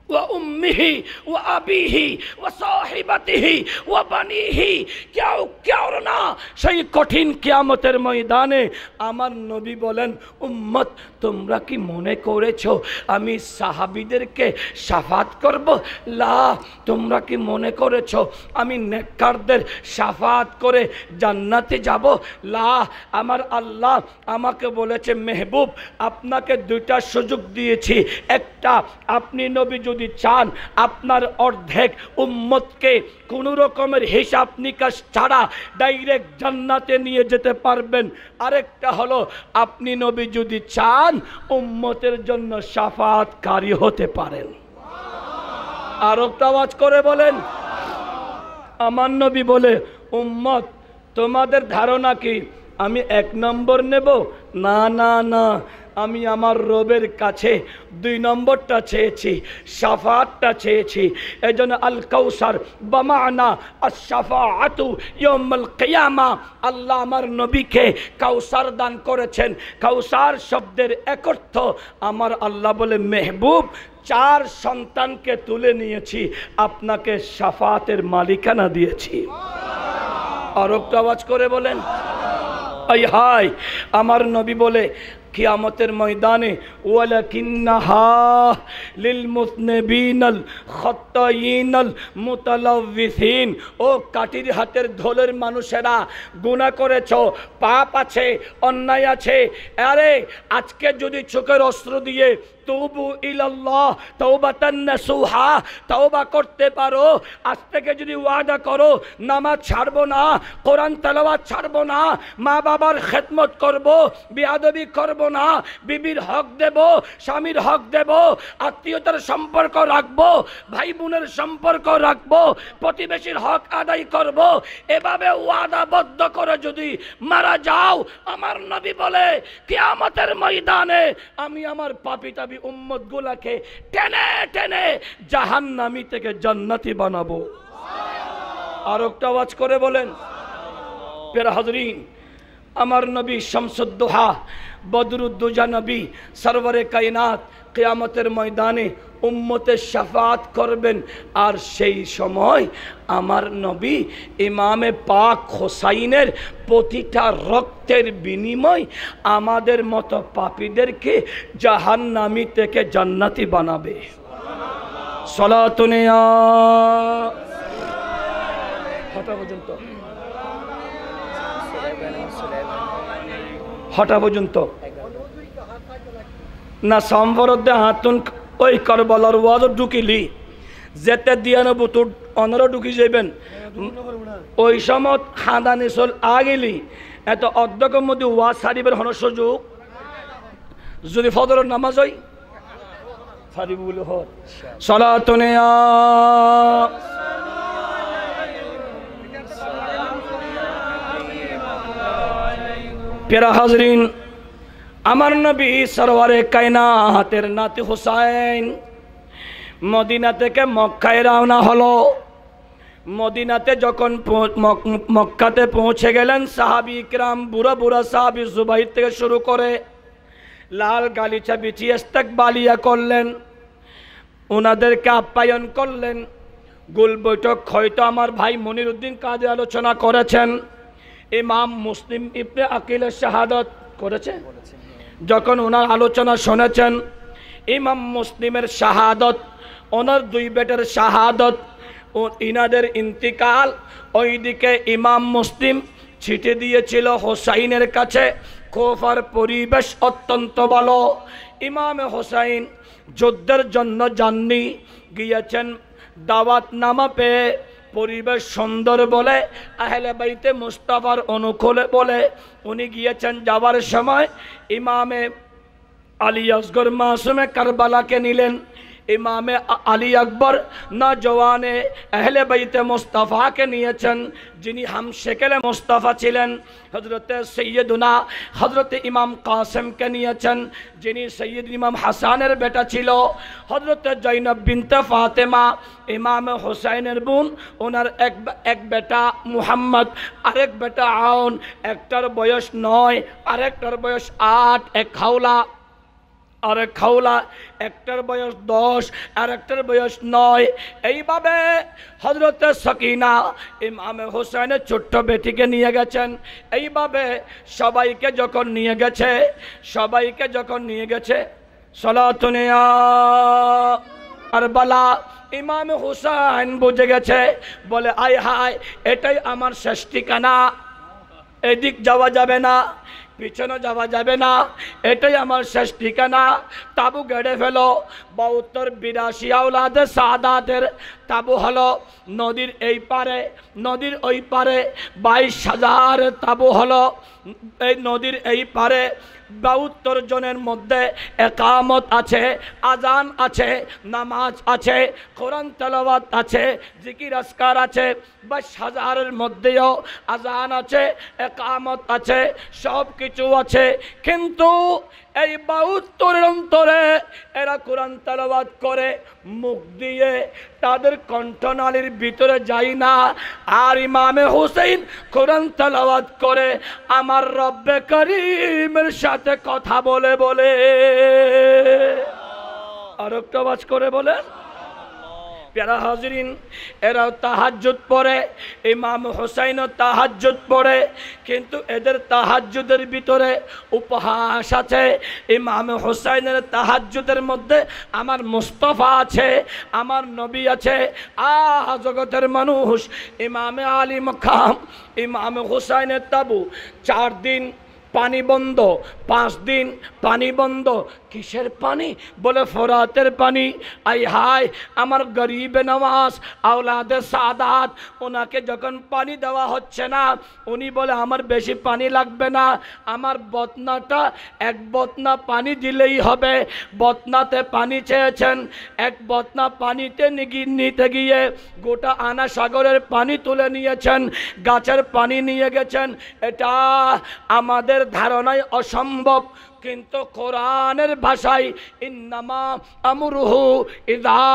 ওয়া উম্মিহি ওয়া আবিহি ওয়া সাহিবাতিহি ওয়া বানিহি, কেউ না। সেই কঠিন কিয়ামতের ময়দানে আমার নবী বলেন উম্মত তোমরা কি মনে করেছো আমি সাহাবীদেরকে শাফাত করব? লা, তোমরা কি মনে করেছো আমি নেককারদের শাফাত করে জান্নাতে যাব? লা, আমার আল্লাহ আমাকে বলেছে মেহবুব আপনাকে দুইটা সুযোগ দিয়েছি। একটা, আপনি নবী যদি চান আপনার অর্ধেক উম্মতকে কোন রকমের হিসাব নিকাশ ছাড়া ডাইরেক্ট জান্নাতে নিয়ে যেতে পারবেন। আরেকটা হলো আপনি নবী যদি চান উম্মতের জন্য শাফাআতকারী হতে পারেন। আর একটা আওয়াজ করে বলেন আমার নবী বলে উম্মত তোমাদের ধারণা কি আমি 1 নম্বর নেব? না না না, আমি আমার রবের কাছে 2 নম্বরটা চেয়েছি, শাফাআতটা চেয়েছি। এজন্য আল কাউসার বামানা আশ-শাফাআতু ইয়াউমুল কিয়ামা, আল্লাহ আমার নবীকে কাউসার দান করেছেন। কাউসার শব্দের এক অর্থ আমার আল্লাহ বলে মেহবুব 4 সন্তানকে তুলে নিয়েছি, আপনাকে শাফাআতের মালিকানা দিয়েছি। আর একটা আওয়াজ করে বলেন আই হায়, আমার নবী বলে কিয়ামতের ময়দানে ওয়ালাকিন্নাহা লিলমুযনিবিনাল খাত্তায়িনাল মুতালাওয়িসিন, ও কাঠির হাতের ঢোলের মানুষেরা, গুনাহ করেছো, পাপ আছে, অন্যায় আছে, আরে আজকে যদি চোখের অস্ত্র দিয়ে তুবু ইলাল্লাহ তাওবাতান নাসুহা তাওবা করতে পারো, আজ থেকে যদি ওয়াদা করো নামাজ ছাড়বো না, কোরআন তেলাওয়াত ছাড়বো না, মা বাবার খেদমত করব, বেয়াদবি করব না, বিবির হক দেব, স্বামীর হক দেব, আত্মীয়তার সম্পর্ক রাখবো, ভাই বোনের সম্পর্ক রাখবো, প্রতিবেশীর হক আদায় করব, এভাবে ওয়াদাবদ্ধ করে যদি মারা যাও, আমার নবী বলে কিয়ামতের ময়দানে আমি আমার পাপী তাবি উম্মত গুলাকে টেনে টেনে জাহান্নামী থেকে জান্নাতি বানাবো। আর একটা আওয়াজ করে বলেন প্যারা হাজরিন, আমার নবী শামসুদ্দোহা বদরুদ্দোজা নবী সরওয়ারে কায়নাত কিয়ামতের ময়দানে উম্মতের শাফাত করবেন। আর সেই সময় আমার নবী ইমামে পাক হোসাইনের প্রতিটা রক্তের বিনিময় আমাদের মতো পাপীদেরকে জাহান্নামী থেকে জান্নাতি বানাবে। সলাতুনিয়া হটা পর্যন্ত না সম্বরদ্ধে হাতুন ওই করবলার ওয়াজও ঢুকিলি যেতে দিয়ানো বুতুর অনরও ঢুকি যাইবেন, ওই সময় খাদানি চল আগেলি এত অর্ধকের মধ্যে ওয়াজ সারিবের হন সুযোগ, যদি ফজরের নামাজ হয় সারিব বলে হয়। সলাতুনিয়া প্যারা হাজরিন, আমার নবী সরওয়ারে কায়নাতের নাতি হুসাইন মদিনা থেকে মক্কায় রওনা হলো। মদিনাতে যখন মক্কাতে পৌঁছে গেলেন, সাহাবী ইকরাম বুড়া বুড়া সাহাবী জুবাইর থেকে শুরু করে লাল গালিচা বিছিয়ে ইস্তেকবালিয়া করলেন, ওনাদেরকে আপ্যায়ন করলেন। গোল বৈঠক হয়তো আমার ভাই মনিরউদ্দিন কাজী আলোচনা করেছেন, ইমাম মুসলিম ইবনে আকিলের শাহাদত করেছে। যখন ওনার আলোচনা শুনেছেন, ইমাম মুসলিমের শাহাদত, ওনার দুই বেটার শাহাদত, ও ইনাদের ইন্তিকাল, ওইদিকে ইমাম মুসলিম চিঠি দিয়েছিল হোসাইনের কাছে। কুফার পরিবেশ অত্যন্ত ভালো, ইমাম হোসাইন যুদ্ধের জন্য যাননি, গিয়েছেন দাওয়াত নামা পেয়ে, পরিবেশ সুন্দর বলে, আহলে বাইতে মুস্তাফার অনুকূলে বলে উনি গিয়েছেন। যাওয়ার সময় ইমামে আলী আসগর মাসুমে কারবালাকে নিলেন। ইমামে আলী আকবর নজওয়ানে আহলে বাইতে মুস্তাফাকে নিয়েছেন, যিনি হামশেকেলে মুস্তাফা ছিলেন। হজরতে সৈয়দুনা হজরতে ইমাম কাসেমকে নিয়েছেন, যিনি সৈয়দ ইমাম হাসানের বেটা ছিল। হজরতে জৈনব বিনতে ফাতেমা ইমাম হোসাইনের বোন, ওনার এক বেটা মুহাম্মদ, আরেক বেটা আউন, একটার বয়স 9, আরেকটার বয়স 8, এক খাওলা আরেক খাওলা, একটার বয়স 10 আর একটার বয়স 9। এইভাবে হজরতে সকিনা ইমামে হোসেনের ছোট্ট বেটিকে নিয়ে গেছেন। এইভাবে সবাইকে যখন নিয়ে গেছে সলাতুনিয়া কারবালা, ইমাম হুসাইন বুঝে গেছে, বলে আয় হায় এটাই আমার শেষ ঠিকানা, এদিক যাওয়া যাবে না, পিছনে যাওয়া যাবে না, এটাই আমার শেষ ঠিকানা। তাবু গেড়ে ফেলো। 72-82 আওলাদে সাদাতের তাবু হলো নদীর এই পারে, নদীর ওই পারে 22,000 তাবু হলো এই নদীর এই পারে। 72 জনের মধ্যে একামত আছে, আজান আছে, নামাজ আছে, কোরআন তেলাওয়াত আছে, জিকির আজকার আছে। 22,000-এর মধ্যেও আজান আছে, একামত আছে, সব কিছু আছে। কিন্তু এই 72-এর অন্তরে এরা কোরআন তেলাওয়াত করে মুখ দিয়ে, তাদের কণ্ঠনালীর ভিতরে যায় না। আর ইমামে হুসাইন কোরআন তেলাওয়াত করে আমার রব্বে করিমের সাথে কথা বলে বলে। আর একটা আওয়াজ করে বলেন প্যারা হাজরিন, এরাও তাহাজ্জুদ পড়ে, ইমাম হুসাইনও তাহাজ্জুদ পড়ে, কিন্তু এদের তাহাজ্জুদের ভিতরে উপহাস আছে। ইমাম হুসাইনের তাহাজ্জুদের মধ্যে আমার মুস্তাফা আছে, আমার নবী আছে। জগতের মানুষ, ইমামে আলী মাকাম, ইমাম হুসাইনের তাবু 4 দিন পানি বন্ধ, 5 দিন পানি বন্ধ। কিসের পানি? বলে ফোরাতের পানি। আই হায়, আমার গরিবে নওয়াজ আওলাদে সাদাত, ওনাকে যখন পানি দেওয়া হচ্ছে না, উনি বলে আমার বেশি পানি লাগবে না, আমার বতনাটা 1 বতনা পানি দিলেই হবে। বতনাতে পানি চেয়েছেন, 1 বতনা পানিতে নিতে গিয়ে গোটা আনা সাগরের পানি তুলে নিয়েছেন, গাছের পানি নিয়ে গেছেন। এটা আমাদের ধারণায় অসম্ভব, কিন্তু কোরআনের ভাষায় ইন্নামা আমরুহু ইযা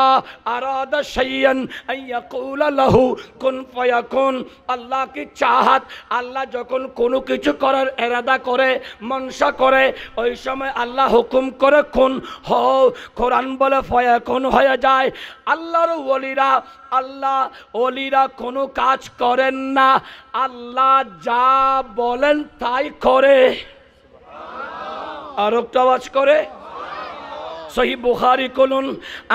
আরাদা শাইআন আইয়াকুলা লাহু কুন ফায়াকুন। আল্লাহ কি চাহাত, আল্লাহ যখন কোনো কিছু করার ইরাদা করে, মনসা করে, ওই সময় আল্লাহ হুকুম করে কুন হও। কোরআন বলে ফায়াকুন হয়ে যায়। আল্লাহর ওলিরা কোনো কাজ করেন না, আল্লাহ যা বলেন তাই করে। আর একটা আওয়াজ করে সহি বুখারী খুলুন,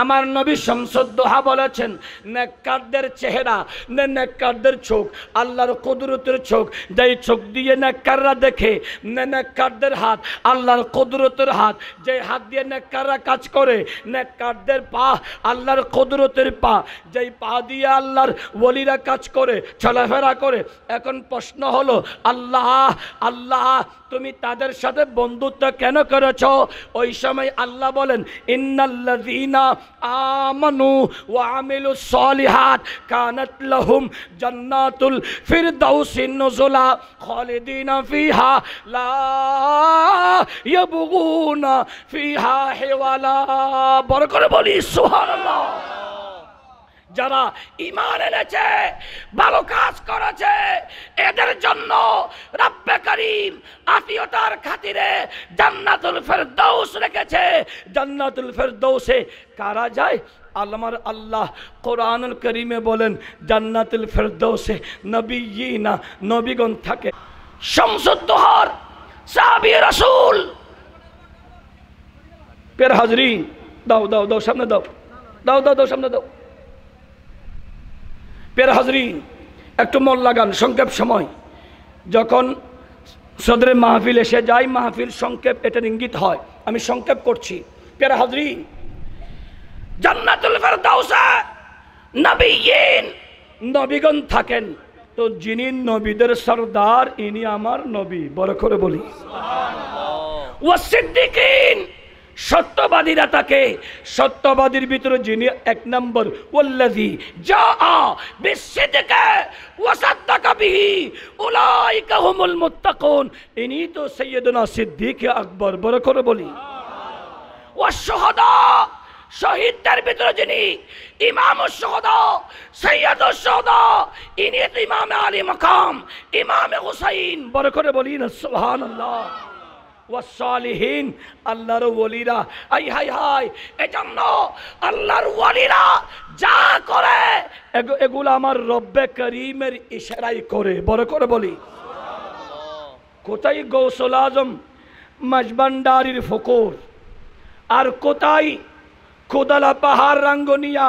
আমার নবী শামসুদ্দোহা বলেছেন, নেককারদের চেহারা, নেককারদের চোখ আল্লাহর কুদরতের চোখ, যেই চোখ দিয়ে নেককাররা দেখে। নেককারদের হাত আল্লাহর কুদরতের হাত, যে হাত দিয়ে নেককাররা কাজ করে। নেককারদের পা আল্লাহর কুদরতের পা, যেই পা দিয়ে আল্লাহর ওলিরা কাজ করে, চলাফেরা করে। এখন প্রশ্ন হলো, আল্লাহ তুমি তাদের সাথে বন্ধুত্ব কেন করেছো? ওই সময় আল্লাহ বলেন, ইন্নাল্লাযীনা আমানু ওয়া আমিলুস সালিহাত কানাত লাহুম জান্নাতুল ফিরদাউসিন নুজুলা খালিদিনা ফিহা লা ইয়াবগুনা ফিহা হিওয়ালা। বড় করে বলি সুবহানাল্লাহ। যারা ঈমান এনেছে, ভালো কাজ করেছে, এদের জন্য রব্বে করিম আফিয়তার খাতিরে জান্নাতুল ফেরদৌস রেখেছে। জান্নাতুল ফেরদৌসে কারা যায়? আমার আল্লাহ কোরআনুল কারীমে বলেন, জান্নাতুল ফেরদৌসে নবিয়িনা, নবীগণ থাকে। শামসুদ্দোহার সাহাবী রাসূল। পের হাজরিন, দাও সামনে দাও সামনে দাও। পের হাজরিন, একটু মন লাগান, সংক্ষেপ সময়। যখন সদরে মাহফিল এসে যায়, মাহফিল সংক্ষেপ, এটার ইঙ্গিত হয়। আমি সংক্ষেপ করছি। পের হাজরিন, জান্নাতুল ফেরদাউসে নবিয়িন, নবীগণ থাকেন। তো যিনি নবীদের সরদার, ইনি আমার নবী। বড় করে বলি সুবহানাল্লাহ। ওয়া সিদ্দিকিন, সত্যবাদীরা থাকে। সত্যবাদীর ভিতরে যিনি 1 নম্বর, ওয়াল্লাযী জাআ বিসসিদকি ওয়া সাদ্দাকা বিহি উলাইকা হুমুল মুত্তাকুন, ইনি তো সাইয়্যিদুনা সিদ্দিক আকবর। বড় করে বলি সুবহানাল্লাহ। ওয়া শুহাদা, শহীদদের ভিতরে যিনি ইমামুশ শুহাদা, সাইয়্যিদুশ শুহাদা, ইনি তো ইমাম আলী মাকাম, ইমাম হুসাইন। বড় করে বলি না সুবহানাল্লাহ। ওয়াসসালিহিন, আল্লাহর ওলিরা। আই হাই হাই, এজন্য আল্লাহর ওলিরা যা করে এগুলো আমার রব্বে করিমের ইশারায় করে। বড় করে বলি সুবহানাল্লাহ। কোথায় গৌসুল আজম মাঝবান্ডারির ফকর, আর কোথায় কোদালা পাহাড় রাঙ্গুনিয়া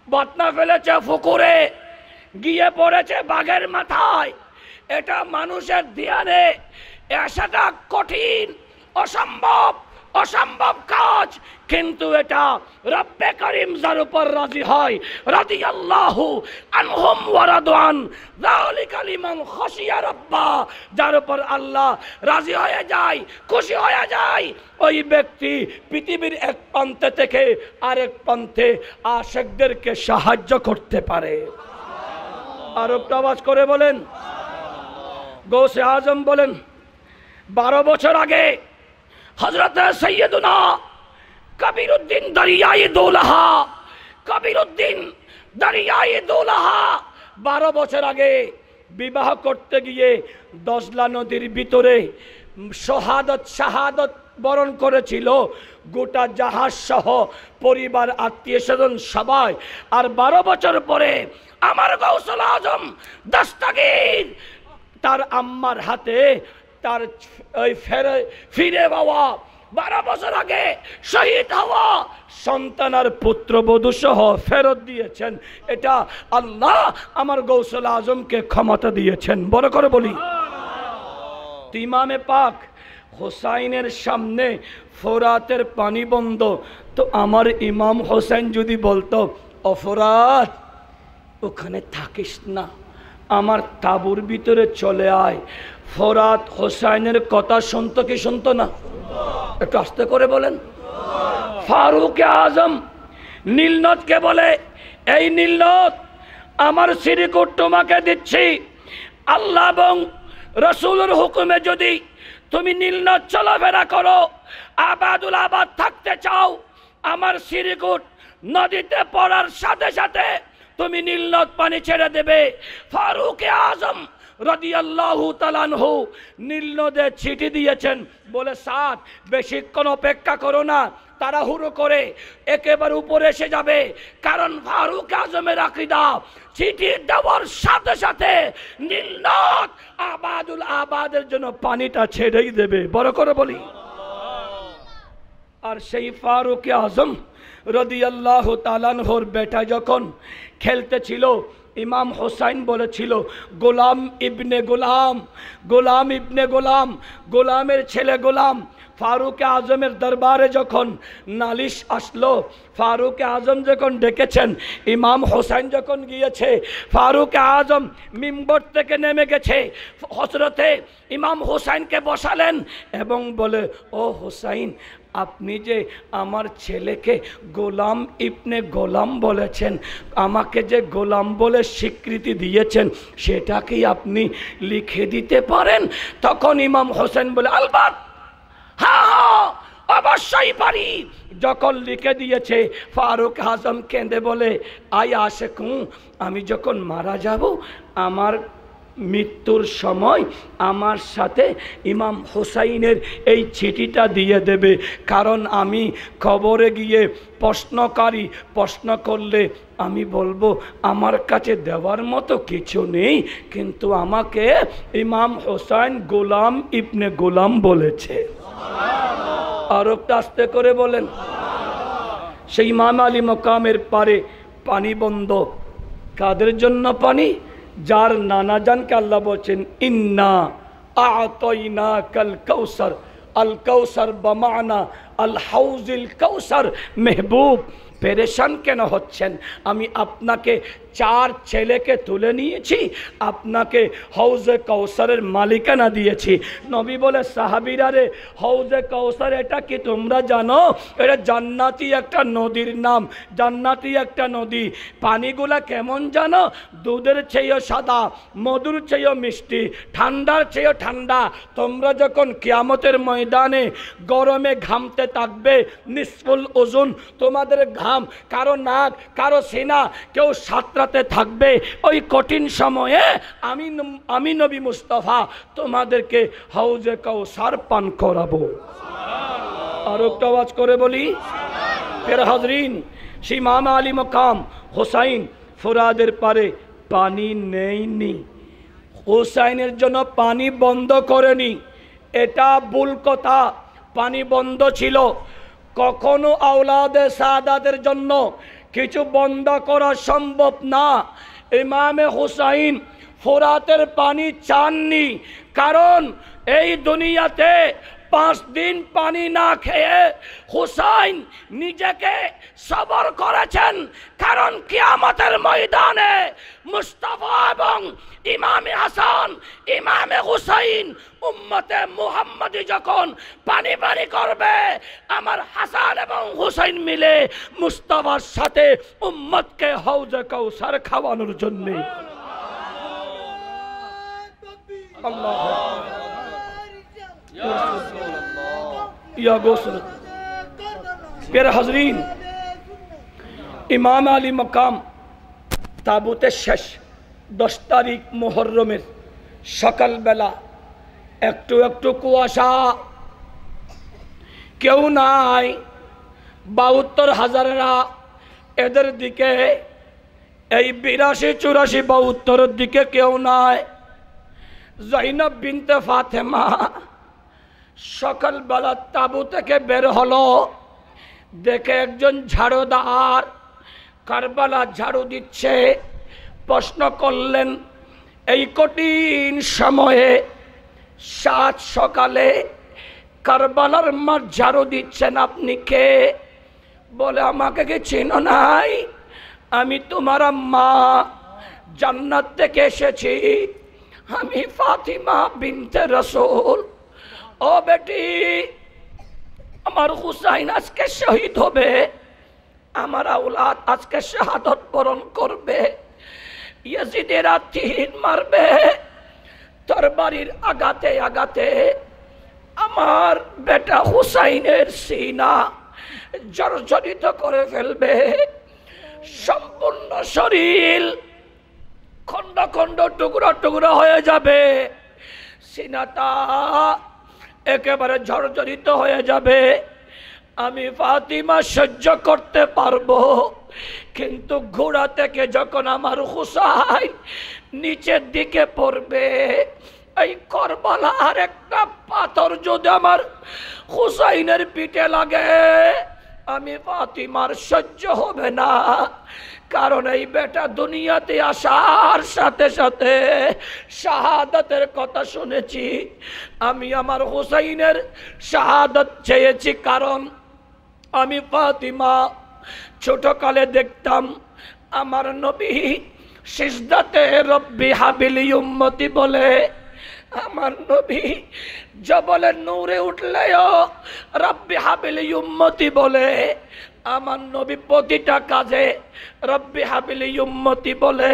বতনা ফেলেছে ফকরে, গিয়ে পড়েছে বাঘের মাথায়। এটা মানুষের ধ্যানে আসাটা কঠিন, অসম্ভব কাজ, কিন্তু এটা রব্বে করিম যার উপর রাজি হয়, রাদিয়াল্লাহু আনহুম ওয়া রাদওয়ান, যালিকা লিমান খাশিয়া রাব্বা, যার উপর আল্লাহ রাজি হয়ে যায়, খুশি হয়ে যায়, ওই ব্যক্তি পৃথিবীর এক প্রান্ত থেকে আরেক প্রান্তে আশিকদেরকে সাহায্য করতে পারে। আর একটা আওয়াজ করে বলেন গৌসে আজম বলেন, 12 বছর আগে হযরত সৈয়দুনা কবিরউদ্দিন দরিয়ায়ে দৌলাহা, কবিরউদ্দিন দরিয়ায়ে দৌলাহা 12 বছর আগে বিবাহ করতে গিয়ে দজলা নদীর ভিতরে শাহাদত বরণ করেছিল গোটা জাহাজ সহ পরিবার আত্মীয় স্বজন সবাই। আর 12 বছর পরে আমার গৌসুল আজম দস্তগীর তার আম্মার হাতে তার ওই ফিরে পাওয়া 12 বছর আগে শহীদ হওয়া সন্তান আর পুত্রবধূ সহ ফেরত দিয়েছেন। এটা আল্লাহ আমার গৌসুল আজমকে ক্ষমতা দিয়েছেন। বড় করে বলি, ইমামে পাক হোসাইনের সামনে ফোরাতের পানি বন্ধ, তো আমার ইমাম হোসেন যদি বলতো অফরাত ওখানে থাকিস না, আমার তাঁবুর ভিতরে চলে আয়, ফোরাত হোসাইনের কথা শুনতো কি শুনতো না? একটু আস্তে করে বলেন। ফারুক আজম নীলনদকে বলে, এই নীলনদ আমার সিরিকুট তোমাকে দিচ্ছি, আল্লাহ এবং রসুলের হুকুমে যদি তুমি নীলনদ চলাফেরা করো, আবাদুল আবাদ থাকতে চাও, আমার সিরিকুট নদীতে পড়ার সাথে সাথে তুমি নীলনদ পানি ছেড়ে দেবে। ফারুক আজম রাদিয়াল্লাহু তাআলা আনহু নীলনদে চিঠি দিয়েছেন, বলে সাদ বেশিক্ষণ অপেক্ষা করো না, তাড়াহুড়ো করে একেবারে উপরে এসে যাবে, কারণ ফারুক আজমের আকীদা চিঠি দেওয়ার সাথে সাথে নীলনদ আবাদুল আবাদের জন্য পানিটা ছেড়েই দেবে। বড় করে বলি। আর সেই ফারুক আজম রাদিয়াল্লাহু তাআলা আনহুর বেটা যখন খেলতেছিল, ইমাম হোসাইন বলেছিল গোলাম ইবনে গোলাম, গোলাম ইবনে গোলাম, গোলামের ছেলে গোলাম। ফারুক আজমের দরবারে যখন নালিশ আসলো, ফারুক আজম যখন ডেকেছেন, ইমাম হোসাইন যখন গিয়েছে, ফারুক আজম মিম্বর থেকে নেমে গেছে, হযরতে ইমাম হোসাইনকে বসালেন এবং বলে, ও হোসাইন, আপনি যে আমার ছেলেকে গোলাম ইবনে গোলাম বলেছেন, আমাকে যে গোলাম বলে স্বীকৃতি দিয়েছেন, সেটা কি আপনি লিখে দিতে পারেন? তখন ইমাম হোসেন বলে, আলবাত, হ্যাঁ অবশ্যই পারি। যখন লিখে দিয়েছে, ফারুক আজম কেঁদে বলে, আই আশেকু, আমি যখন মারা যাব, আমার মৃত্যুর সময় আমার সাথে ইমাম হোসাইনের এই চিঠিটা দিয়ে দেবে, কারণ আমি কবরে গিয়ে প্রশ্ন করলে আমি বলবো আমার কাছে দেওয়ার মতো কিছু নেই, কিন্তু আমাকে ইমাম হোসাইন গোলাম ইবনে গোলাম বলেছে। আর একটু আস্তে করে বলেন। সেই ইমাম আলী মকামের পারে পানি বন্ধ, কাদের জন্য পানি? যার নানা জানকে আল্লাহ বলছেন, ইন্না আ'তাইনাকাল কাউসার, আল কাউসার বামানা আল হাউজিল কাউসার। মেহবুব পেরেশান কেন হচ্ছেন? আমি আপনাকে 4 ছেলেকে তুলে নিয়েছি, আপনাকে হাউজে কাউসারের মালিকানা দিয়েছি। নবী বলে, সাহাবীরা রে, হাউজে কাউসার এটা কি তোমরা জানো? এটা জান্নাতি একটা নদীর নাম, জান্নাতি একটা নদী। পানিগুলা কেমন জানো? দুধের চেয়েও সাদা, মধুর চেয়েও মিষ্টি, ঠান্ডার চেয়েও ঠান্ডা। তোমরা যখন কিয়ামতের ময়দানে গরমে ঘামতে থাকবে, নিসফুল ওজন তোমাদের ঘাম, কারো নাক, কারো সিনা, কেউ সাঁতরাতে থাকবে, ওই কঠিন সময়ে আমি নবী মুস্তাফা তোমাদেরকে হাউজে কাউসার পান করাবো। আর একটা আওয়াজ করে বলি। ফের হাজরিন, সেই ইমাম আলী মকাম হোসাইন ফোরাদের পারে পানি নেইনি, হোসাইনের জন্য পানি বন্ধ করেনি, এটা ভুল কথা। পানি বন্ধ ছিল। কখনো আওলাদে সাদাতের জন্য কিছু বন্ধ করা সম্ভব না। ইমামে হুসাইন ফোরাতের পানি চাননি, কারণ এই দুনিয়াতে 5 দিন পানি না খেয়ে হুসাইন নিজেকে সবর করেছেন, কারণ কিয়ামতের ময়দানে মুস্তাফা এবং ইমামে হাসান, ইমামে হুসাইন, উম্মতে মুহাম্মাদি যখন পানি পানি করবে, আমার হাসান এবং হুসাইন মিলে মুস্তাফার সাথে উম্মতকে হাউজে কাউসার খাওয়ানোর জন্য। আল্লাহ হাজরিন, ইমাম আলী মকাম তাবুতে শেষ 10 তারিখ মুহররমের সকালবেলা একটু একটু কুয়াশা, কেউ নাই। ৭২,০০০-রা এদের দিকে, এই ৮২, ৮৪, ৭২-র দিকে কেউ নাই। জৈনব বিনতে ফাতেমা সকালবেলা তাঁবু থেকে বের হলো, দেখে একজন ঝাড়ুদার কারবালা ঝাড়ু দিচ্ছে। প্রশ্ন করলেন, এই কঠিন সময়ে সাত সকালে কারবালার মাঠ ঝাড়ু দিচ্ছেন আপনি কে? বলে, আমাকে কি চিনো নাই? আমি তোমার আম্মা, জান্নাত থেকে এসেছি, আমি ফাতিমা বিনতে রাসূল। ও বেটি, আমার হুসাইন আজকে শহীদ হবে, আমার আওলাদ আজকে শাহাদত বরণ করবে, ইয়াজিদেরা তীর মারবে, তরবারির আঘাতে আঘাতে আমার বেটা হুসাইনের সিনা জর্জরিত করে ফেলবে, সম্পূর্ণ শরীর খন্ড খন্ড টুকরো টুকরো হয়ে যাবে, সিনাটা একেবারে জর্জরিত হয়ে যাবে। আমি ফাতিমা সহ্য করতে পারবো, কিন্তু ঘোড়া থেকে যখন আমার হুসাইন নিচের দিকে পড়বে, এই কারবালার একটা পাথর যদি আমার হুসাইনের পিঠে লাগে, আমি ফাতিমার সহ্য হবে না। কারণ এই বেটা দুনিয়াতে আসার সাথে সাথে শাহাদাতের কথা শুনেছি। আমি আমার হুসাইনের শাহাদাত চেয়েছি, কারণ আমি ফাতিমা ছোটকালে দেখতাম আমার নবী সিজদাতে রব্বি হাবিলি উম্মতি বলে, আমার নবী জবলে নূরে উঠলেও রব্বি হাবিলি উম্মতি বলে, আমার নবী প্রতিটা কাজে রব্বি হাবিলি উম্মতি বলে।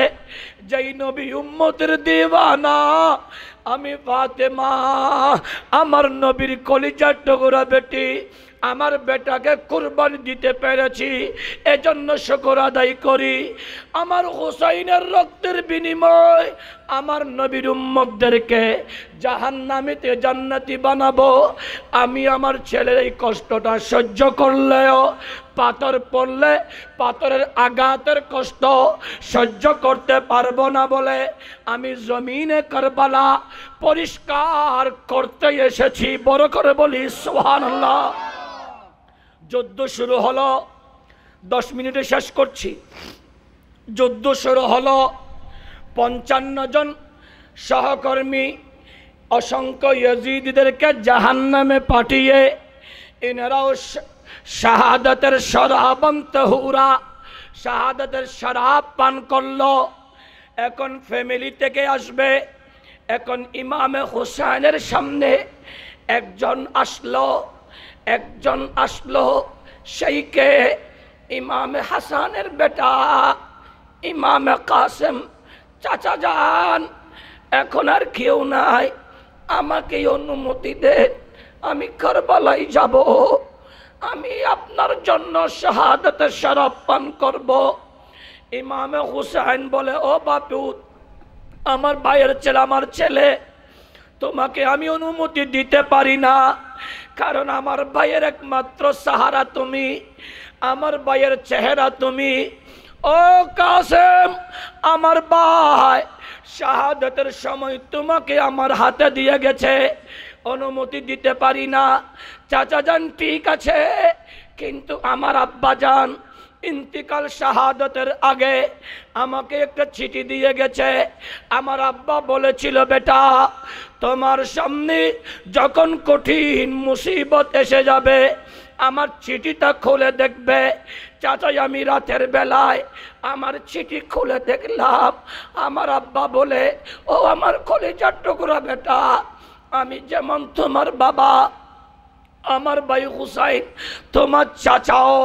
যেই নবী উম্মতের দিওয়ানা আমি ফাতেমা, আমার নবীর কলিজার টুকরা বেটি, আমার বেটাকে কুরবানি দিতে পেরেছি, এজন্য শুকর আদায় করি। আমার হুসাইনের রক্তের বিনিময় আমার নবীর উম্মতদেরকে জাহান্নামীতে জান্নাতি বানাবো। আমি আমার ছেলের এই কষ্টটা সহ্য করলেও পাথর পড়লে পাথরের আঘাতের কষ্ট সহ্য করতে পারবো না বলে আমি জমিনে কারবালা পরিষ্কার করতে এসেছি। বড় করে বলি সুবহানাল্লাহ। যুদ্ধ শুরু হলো, 10 মিনিটে শেষ করছি। যুদ্ধ শুরু হলো, 55 জন সহকর্মী অসংখ্য ইয়াজিদীদেরকে জাহান্নামে পাঠিয়ে এনারাও শাহাদাতের শরাবন তাহুরা, শাহাদাতের শরাব পান করলো। এখন ফ্যামিলি থেকে আসবে। এখন ইমামে হুসাইনের সামনে একজন আসলো, সেইকে ইমামে হাসানের বেটা ইমামে কাসেম, চাচা যান, এখন আর কেউ নাই, আমাকে অনুমতি দেন, আমি কারবালায় যাব, আমি আপনার জন্য শাহাদাতের শরাব পান করব। ইমামে হুসাইন বলে, ও বাপু, আমার ভাইয়ের ছেলে, আমার ছেলে, তোমাকে আমি অনুমতি দিতে পারি না, কারণ আমার ভাইয়ের একমাত্র সাহারা তুমি, আমার ভাইয়ের চেহারা তুমি। ও কাসেম, আমার ভাই শাহাদাতের সময় তোমাকে আমার হাতে দিয়ে গেছে, অনুমতি দিতে পারি না। চাচা যান, ঠিক আছে, কিন্তু আমার আব্বা যান ইন্তিকাল শাহাদাতের আগে আমাকে একটা চিঠি দিয়ে গেছে। আমার আব্বা বলেছিল, বেটা, তোমার সামনে যখন কঠিন মুসিবত এসে যাবে আমার চিঠিটা খুলে দেখবে। চাচা, আমি রাতের বেলায় আমার চিঠি খুলে দেখলাম। আমার আব্বা বলে, ও আমার কলিজার টুকরা বেটা, আমি যেমন তোমার বাবা, আমার ভাই হুসাইন তোমার চাচাও,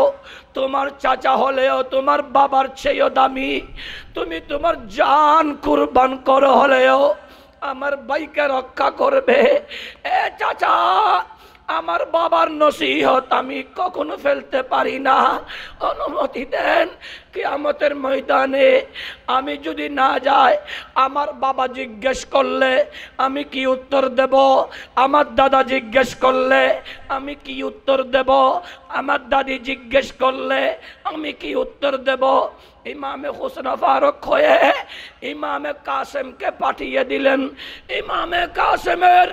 তোমার চাচা হলেও তোমার বাবার চেয়েও দামি। তুমি তোমার জান কুরবান করো হলেও আমার ভাইকে রক্ষা করবে। এ চাচা, আমার বাবার নসিহত আমি কখনো ফেলতে পারি না, অনুমতি দেন কিয়ামতের ময়দানে আমি যদি না যাই, আমার বাবা জিজ্ঞেস করলে আমি কি উত্তর দেব, আমার দাদা জিজ্ঞেস করলে আমি কি উত্তর দেব, আমার দাদি জিজ্ঞেস করলে আমি কি উত্তর দেব। ইমামে হোসেন ফারুক হয়ে ইমামে কাসেমকে পাঠিয়ে দিলেন। ইমামে কাসেমের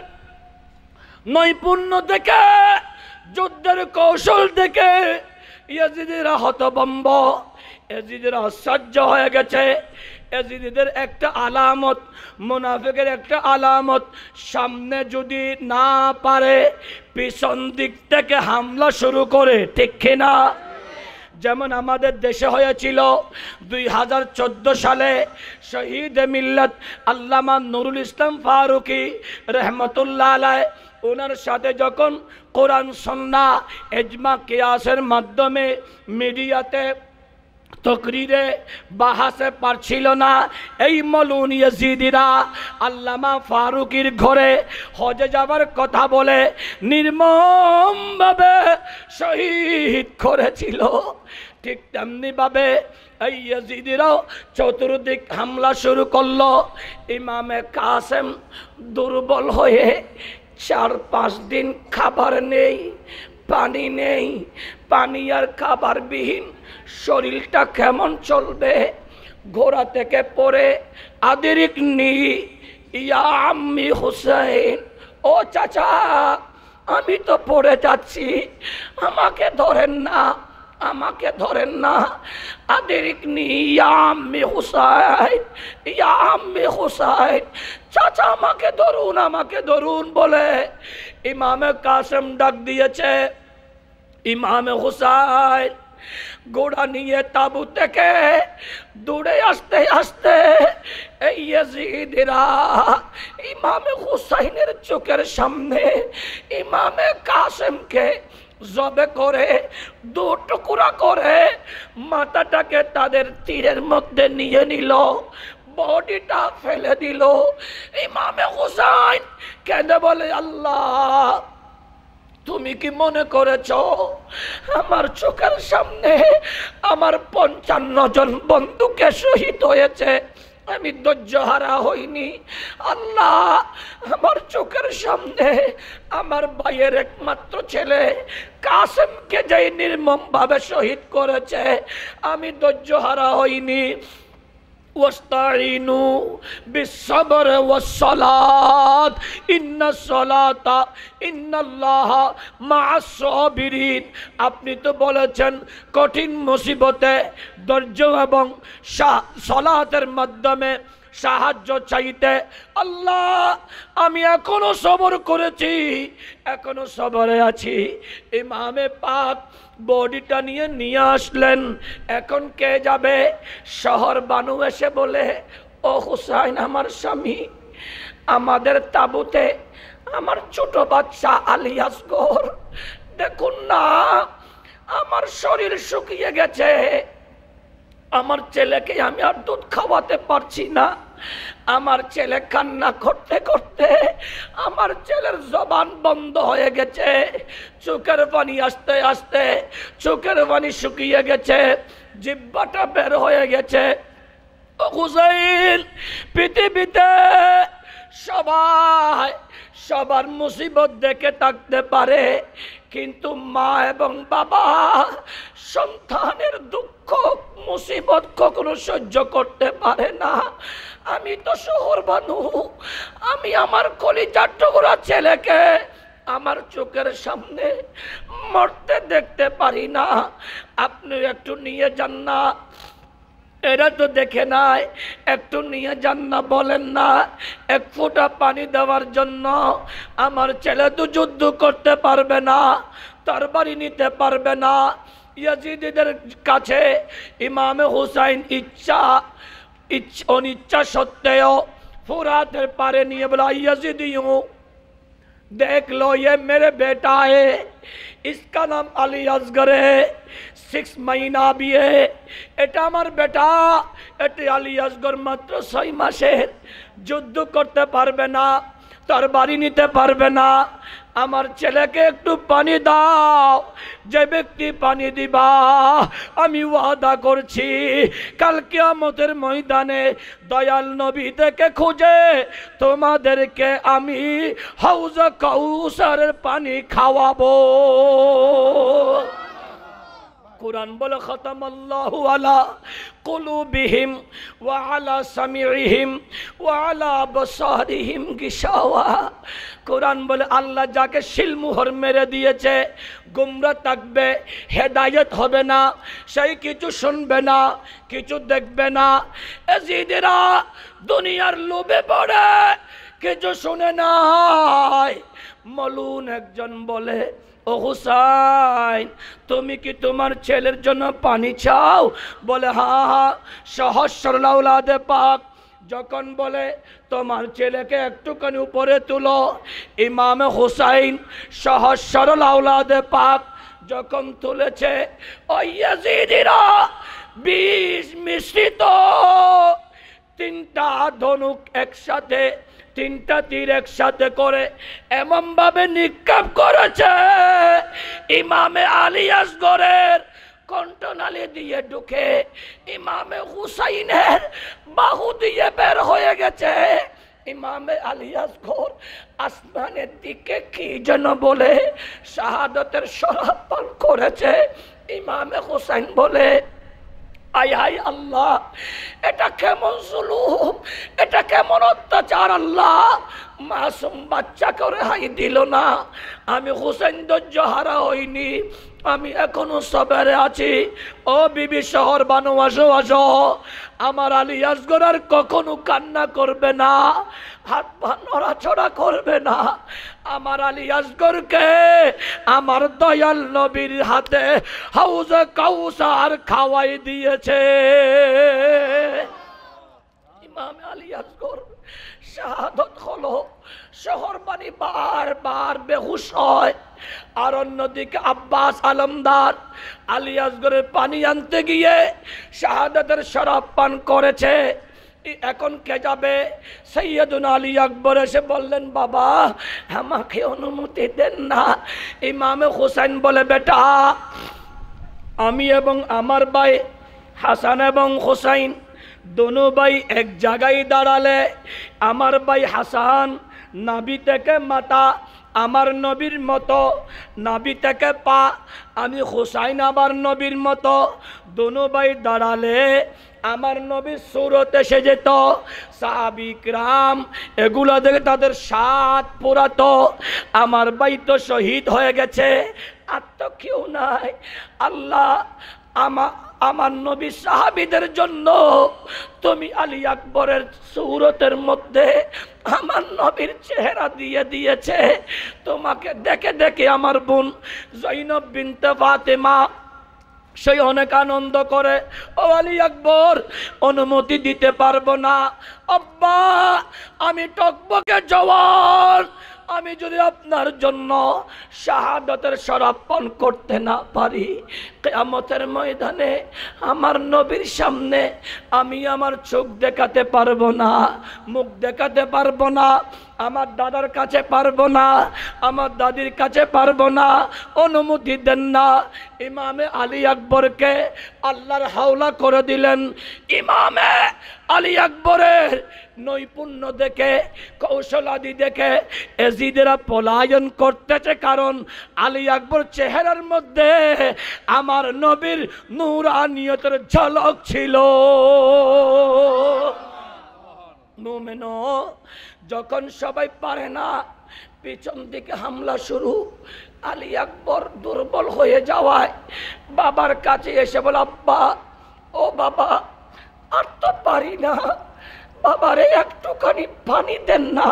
নৈপুণ্য দেখে, যুদ্ধের কৌশল দেখে ইয়াজিদিরা হতভম্ব, ইয়াজিদিরা আশ্চর্য হয়ে গেছে। ইয়াজিদিদের একটা আলামত, মুনাফিকের একটা আলামত, সামনে যদি না পারে পিছন দিক থেকে হামলা শুরু করে, ঠিক কিনা? যেমন আমাদের দেশে হয়েছিল 2014 সালে শহীদ মিল্লাত আল্লামা নুরুল ইসলাম ফারুকি রহমতুল্লাহ আলাইহ, ওনার সাথে যখন কোরআন সুন্নাহ ইজমা কিয়াসের মাধ্যমে মিডিয়াতে তকরিরে বাহাসে পারছিল না, এই মলুন ইয়াজিদিরা আল্লামা ফারুকির ঘরে হজে যাবার কথা বলে নির্মমভাবে শহীদ করেছিল। ঠিক তেমনি ভাবে এই ইয়াজিদিরাও চতুর্দিক হামলা শুরু করলো। ইমামে কাসেম দুর্বল হয়ে 4-5 দিন খাবার নেই, পানি নেই, পানি আর খাবার বিহীন শরীরটা কেমন চলবে। ঘোড়া থেকে পড়ে আদিরিকনি ইয়া আম্মি হুসাইন, ও চাচা আমি তো পড়ে যাচ্ছি, আমাকে ধরেন না, আমাকে ধরেন না। আদিরিকনি ইয়া আম্মি হুসাইন, ইয়া আম্মি হুসাইন, চাচা আমাকে ধরুন, আমাকে ধরুন বলে ইমামে কাসেম ডাক দিয়েছে। ইমামে হুসাইন ঘোড়া নিয়ে তাবু থেকে দৌড়ে আসতে আসতে এই ইয়াজিদিরা ইমামে হুসাইনের চোখের সামনে ইমামে কাসেমকে জবে করে 2 টুকরা করে মাথাটাকে তাদের তীরের মধ্যে নিয়ে নিল, বডিটা ফেলে দিল। ইমামে হুসাইন কেঁদে বলে, আল্লাহ তুমি কি মনে করেছ আমার চোখের সামনে আমার 55 জন বন্ধুকে শহীদ হয়েছে, আমি ধৈর্যহারা হইনি? আল্লাহ আমার চোখের সামনে আমার ভাইয়ের একমাত্র ছেলে কাসেমকে যেই নির্মমভাবে শহীদ করেছে, আমি ধৈর্যহারা হইনি। ওয়াস্তাইনু বিসসবর ওয়াসসালাত ইন্নাস-সালাতা ইন্নাল্লাহা মা'আস সাবিরিন। আপনি তো বলেছেন কঠিন মুসিবতে ধৈর্য এবং সালাতের মাধ্যমে সাহায্য চাইতে। আল্লাহ আমি এখনো সবর করেছি, এখনো সবরে আছি। ইমামে পাক বডিটা নিয়ে আসলেন। এখন কে যাবে? শহর বানু এসে বলে, ও হুসাইন আমার স্বামী, আমাদের তাবুতে আমার ছোট বাচ্চা আলী আসগর, দেখুন না আমার শরীর শুকিয়ে গেছে, আমার ছেলেকে আমি আর দুধ খাওয়াতে পারছি না, আমার ছেলে কান্না করতে করতে আমার ছেলের জবান বন্ধ হয়ে গেছে, চোখের পানি আসতে আসতে চোখের পানি শুকিয়ে গেছে, জিহ্বাটা বের হয়ে গেছে। ও হুসাইন, পৃথিবীতে সবাই সবার মুসিবত দেখে থাকতে পারে, কিন্তু মা এবং বাবা সন্তানের দুঃখ মুসিবত কখনো সহ্য করতে পারে না। আমি তো শহর বানু, আমি আমার কলিজার টুকরা ছেলেকে আমার চোখের সামনে মরতে দেখতে পারি না। আপনি একটু নিয়ে যান না, এরা তো দেখে নাই, একটু নিয়ে যান না, বলেন না এক ফোঁটা পানি দেওয়ার জন্য। আমার ছেলে তো যুদ্ধ করতে পারবে না, তরবারি নিতে পারবে না। ইয়াজিদিদের কাছে ইমামে হুসাইন অনিচ্ছা সত্ত্বেও ফুরাতের পারে নিয়ে বলা, यजीदियों देख लो ये मेरे बेटा है, इसका नाम अली असगर है, 6 महीना भी है, এটা আমার বেটা, এটা আলী আসগর মাত্র 6 মাসের, যুদ্ধ করতে পারবে না, তরবারি নিতে পারবে না। আমার ছেলেকে একটু পানি দাও। যে ব্যক্তি পানি দিবা আমি ওয়াদা করছি কাল কিয়ামতের ময়দানে দয়াল নবী থেকে খুঁজে তোমাদেরকে আমি হাউজে কাউসারের পানি খাওয়াবো। কুরআন বলে খতামাল্লাহু আলা কুলুবিহিম ওয়া আলা সামিইহিম ওয়া আলা আবসারিহিম গিশাওয়া। কুরআন বলে আল্লাহ যাকে শিলমোহর মেরে দিয়েছে, গুমরা থাকবে, হেদায়েত হবে না, সেই কিছু শুনবে না, কিছু দেখবে না। এজিদেরা দুনিয়ার লোভে পড়ে কিছু শুনে নাই। মলুন একজন বলে, ও হুসাইন তুমি কি তোমার ছেলের জন্য পানি চাও? বলে হ্যাঁ হ্যাঁ। সহজ সরল আওলাদে পাক যখন বলে তোমার ছেলেকে একটুখানি উপরে তুলো, ইমামে হুসাইন সহজ সরল আওলাদে পাক যখন তুলেছে, ওই ইয়াজিদিরা বিষ মিশ্রিত তিনটা ধনুক একসাথে, তিনটা তীর একসাথে করে এমন ভাবে নিক্ষেপ করেছে ইমামে আলী আসগরের কণ্ঠনালী দিয়ে ঢুকে ইমামে হুসাইনের বাহু দিয়ে বের হয়ে গেছে। ইমামে আলী আসগর আসমানের দিকে কি যেন বলে শাহাদতের শরাব পান করেছে। ইমামে হুসাইন বলে, আয় হায় আল্লাহ, এটা কেমন জুলুম, এটা কেমন অত্যাচার! আল্লাহ মাসুম বাচ্চাকে রেহাই দিল না। আমি হুসাইন ধৈর্য হারা হইনি, আমি এখনো সবেরে আছি। ও বিবি শহর বানো, আসো আসো। আমার আলী আসগর আর কখনো কান্না করবে না, হাত পা নড়াচড়া করবে না। আমার আলী আসগরকে আমার দয়াল নবীর হাতে হাউজে কাউসার খাওয়াই দিয়েছে। ইমাম আলী আসগর শাহাদত হলো। শহরবাণী বারবার বেহুশ হয়। আর অন্যদিকে আব্বাস আলমদার আলী আসগরের পানি আনতে গিয়ে শাহাদতের শরাব পান করেছে। এখন কে যাবে? সৈয়দুনা আলী আকবর এসে বললেন, বাবা আমাকে অনুমতি দেন না। ইমামে হুসাইন বলে, বেটা আমি এবং আমার ভাই হাসান এবং হুসাইন দোনো ভাই এক জায়গায় দাঁড়ালে আমার ভাই হাসান নাভি থেকে মাথা আমার নবীর মতো, নাভি থেকে পা আমি হুসাইন আমার নবীর মতো। দোনো ভাই দাঁড়ালে আমার নবীর সুরত এসে যেত। সাহাবী কিরাম এগুলো দেখে তাদের সাত পুরাতো। আমার ভাই তো শহীদ হয়ে গেছে, আর তো কেউ নাই। আল্লাহ আমার নবী সাহাবীদের জন্য তুমি আলী আকবরের সূরতের মধ্যে আমার নবীর চেহারা দিয়ে দিয়েছে। তোমাকে দেখে দেখে আমার বোন জৈনব বিনতে ফাতেমা সেই অনেক আনন্দ করে। ও আলী আকবর অনুমতি দিতে পারবো না। আব্বা আমি টকবকে জওয়ান, আমি যদি আপনার জন্য শাহাদাতের শরাব পান করতে না পারি, কিয়ামতের ময়দানে আমার নবীর সামনে আমি আমার চোখ দেখাতে পারবো না, মুখ দেখাতে পারবো না, আমার দাদার কাছে পারবো না, আমার দাদির কাছে পারবো না। অনুমতি দেন না। ইমামে আলী আকবরকে আল্লাহর হাওলা করে দিলেন। ইমামে আলী আকবরের নৈপুণ্য দেখে, কৌশলাদি দেখে এজিদেরা পলায়ন করতেছে, কারণ আলী আকবর চেহারার মধ্যে আমার নবীর নূরানিয়তের ঝলক ছিল। মুমিনো যখন সবাই পারে না, পিছন দিকে হামলা শুরু। আলী আকবর দুর্বল হয়ে যাওয়ায় বাবার কাছে এসে বলে, আব্বা ও বাবা আর তো পারি না, বাবারে একটুখানি পানি দেন না,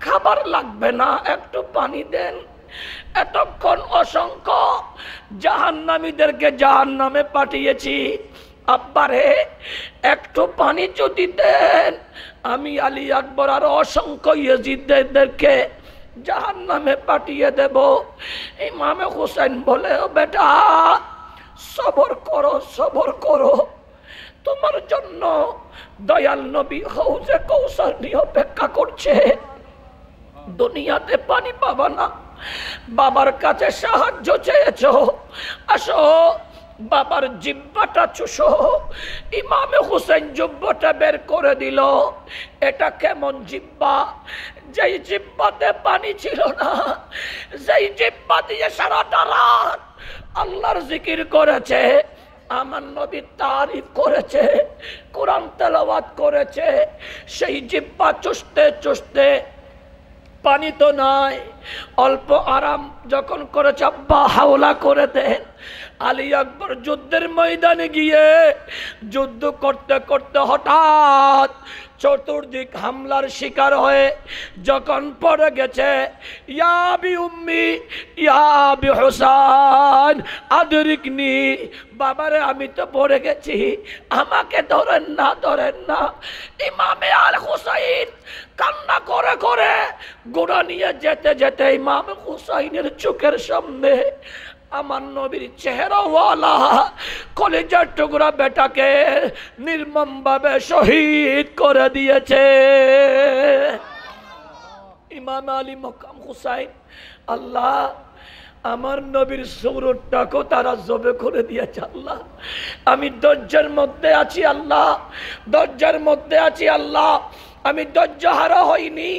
খাবার লাগবে না, একটু পানি দেন। এতক্ষণ অসংখ্য জাহান্নামীদেরকে জাহান্নামে পাঠিয়েছি, আব্বারে একটু পানি যদি দেন আমি আলী আকবর আর অসংখ্য ইয়েজিদদেরকে জাহান্নামে পাঠিয়ে দেব। ইমামে হুসাইন বলে, ও বেটা সবর করো, সবর করো, তোমার জন্য দয়াল নবী হাউজে কাউসার নিয়ে অপেক্ষা করছে। দুনিয়াতে পানি পাবা না, বাবার কাছে সাহায্য চেয়েছো, আসো বাবার জিহ্বাটা চুষো। ইমামে হুসেন জিহ্বাটা বের করে দিল। এটা কেমন জিহ্বা? যেই জিহ্বাতে পানি ছিল না, যেই জিহ্বা দিয়ে সারাটা রাত আল্লাহর জিকির করেছে, আমার নবী তারিফ করেছে, কোরআন তেলাওয়াত করেছে, সেই জিহ্বা চুষতে চুষতে পানি তো নাই, অল্প আরাম যখন করেছে আব্বা হাওলা করে দেন। আলী আকবর যুদ্ধের ময়দানে গিয়ে যুদ্ধ করতে করতে হঠাৎ চতুর্দিক হামলার শিকার হয়ে যখন পড়ে গেছে, ইয়া বি উম্মি ইয়া বি হুসাইন আদরিকনি, বাবারে আমি তো পড়ে গেছি, আমাকে ধরেন না, ধরেন না। ইমামে আল হুসাইন কান্না করে করে গোড়া নিয়ে যেতে যেতে ইমাম হুসাইনের চোখের সামনে আমার নবীর চেহারাওয়ালা কলিজার টুকরা বেটাকে নির্মমভাবে শহীদ করে দিয়েছে। ইমাম আলী মকাম হুসাইন, আল্লাহ আমার নবীর সৌরটাকেও তারা জবে করে দিয়েছে। আল্লাহ আমি ধৈর্যের মধ্যে আছি, আল্লাহ ধৈর্যের মধ্যে আছি, আল্লাহ আমি ধৈর্যহারা হইনি,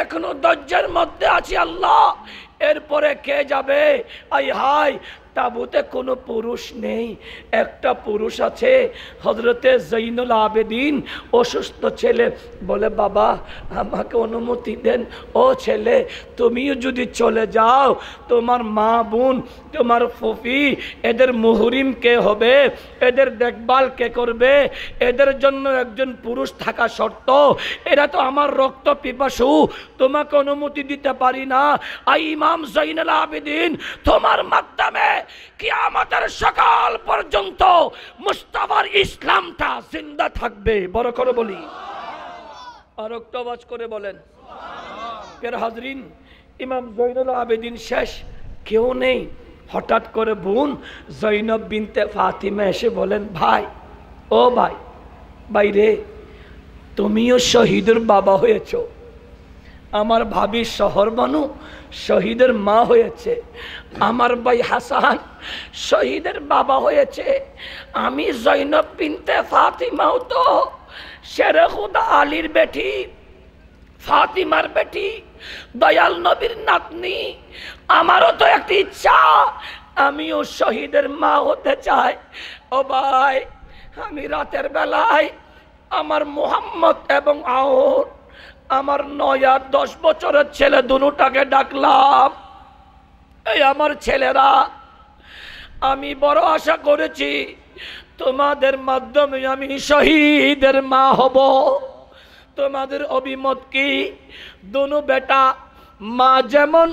এখনো ধৈর্যের মধ্যে আছি আল্লাহ। এরপরে কে যাবে? আই হাই, তাবুতে কোনো পুরুষ নেই, একটা পুরুষ আছে, হযরতে জৈনুল আবেদিন, অসুস্থ ছেলে। বলে বাবা আমাকে অনুমতি দেন। ও ছেলে, তুমিও যদি চলে যাও, তোমার মা বোন, তোমার ফুফি, এদের মুহরিম কে হবে? এদের দেখভাল কে করবে? এদের জন্য একজন পুরুষ থাকা শর্ত। এরা তো আমার রক্ত পিপাসু, তোমাকে অনুমতি দিতে পারি না। আই ইমাম জৈনুল আবেদিন, তোমার মাধ্যমে কিয়ামতের সকাল পর্যন্ত মুস্তাফার ইসলামটা জিন্দা থাকবে। বড় করে বলি, আর একটু আওয়াজ করে বলেন। প্রিয় হাজরিন, ইমাম জৈনুল আবেদিন শেষ, কেউ নেই। হঠাৎ করে বোন জৈনব বিনতে ফাতিমা এসে বলেন, ভাই, ও ভাই, বাইরে তুমিও শহীদের বাবা হয়েছো, আমার ভাবি শহর বানু শহীদের মা হয়েছে, আমার ভাই হাসান শহীদের বাবা হয়েছে, আমি জৈনব বিনতে ফাতিমাও তো শেরে খুদা আলীর বেটি, ফাতিমার বেটি, দয়াল নবীর নাতনি। আমারও তো একটা ইচ্ছা, আমিও শহীদের মা হতে চাই। ও ভাই, আমি রাতের বেলায় আমার মুহাম্মদ এবং আওর, আমার 9 আর 10 বছরের ছেলে দুটাকে ডাকলাম। এই আমার ছেলেরা, আমি বড় আশা করেছি তোমাদের মাধ্যমে আমি শহীদের মা হব। তোমাদের অভিমত কি? দুনো বেটা, মা যেমন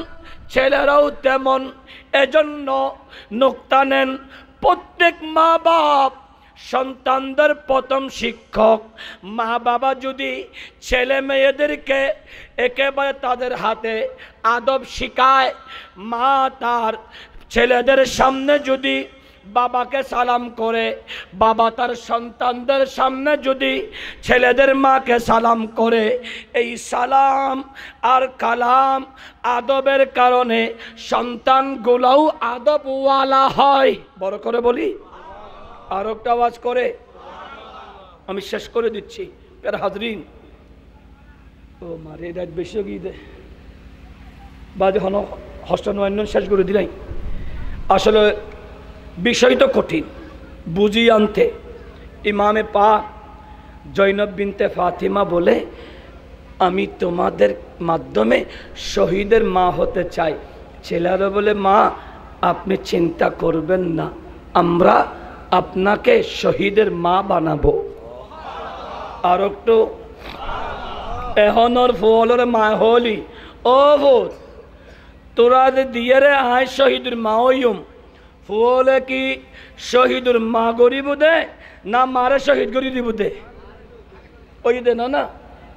ছেলেরাও তেমন। এজন্য নোক্তা নেন, প্রত্যেক মা বাপ সন্তানদের প্রথম শিক্ষক। মা বাবা যদি ছেলে মেয়েদেরকে একেবারে তাদের হাতে আদব শিখায়, মা তার ছেলেদের সামনে যদি বাবাকে সালাম করে, বাবা তার সন্তানদের সামনে যদি ছেলেদের মাকে সালাম করে, এই সালাম আর কালাম আদবের কারণে সন্তানগুলোও আদবওয়ালা হয়। বড় করে বলি, আর একটা আওয়াজ করে, আমি শেষ করে দিচ্ছি। প্রিয় হাজরিন, ও মারে রাত বেশি গিয়ে বাজে হন হস্তান্বয়ন শেষ করে দিলাই। আসলে বিষয় তো কঠিন বুঝিয়ে আনতে। ইমামে পাক জৈনব বিনতে ফাতিমা বলে, আমি তোমাদের মাধ্যমে শহীদের মা হতে চাই। ছেলেরা বলে, মা আপনি চিন্তা করবেন না, আমরা আপনাকে শহীদের মা বানাবো। আর একটু এহনর ফলর মা হলি, ও ভোট তোরা দিয়ে রে আয় শহীদের মা হইম। ফুলে কি শহীদের মা গরিব দে না মারে শহীদ গরি দিব দে? ওই দে না না,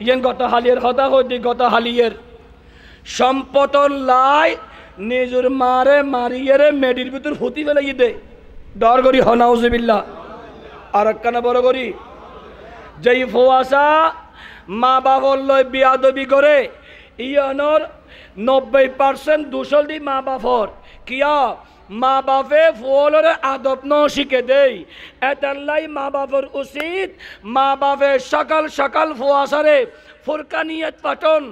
ইয়েন গত হালিয়ের হতা হইতে গত হালিয়ের সম্পদ লাই নিজের মারে মারিয়ে রে মেডির ভিতর হতি ফেলে দে। ডর করি হনাউজবিল্লা। আর একখানা বড় করি, যেই ফোয়াশা মা বাবার লয় বিয়াদবি করে, ইয়নর 90% দোষল দি মা বাপর কিয়া মা বাপে ফুলর আদব ন শিখে দেই এতাল্লাই মা বাপর উচিত মা বাপে সকাল সকাল ফুয়াশারে ফুরকানিয়ত পাঠন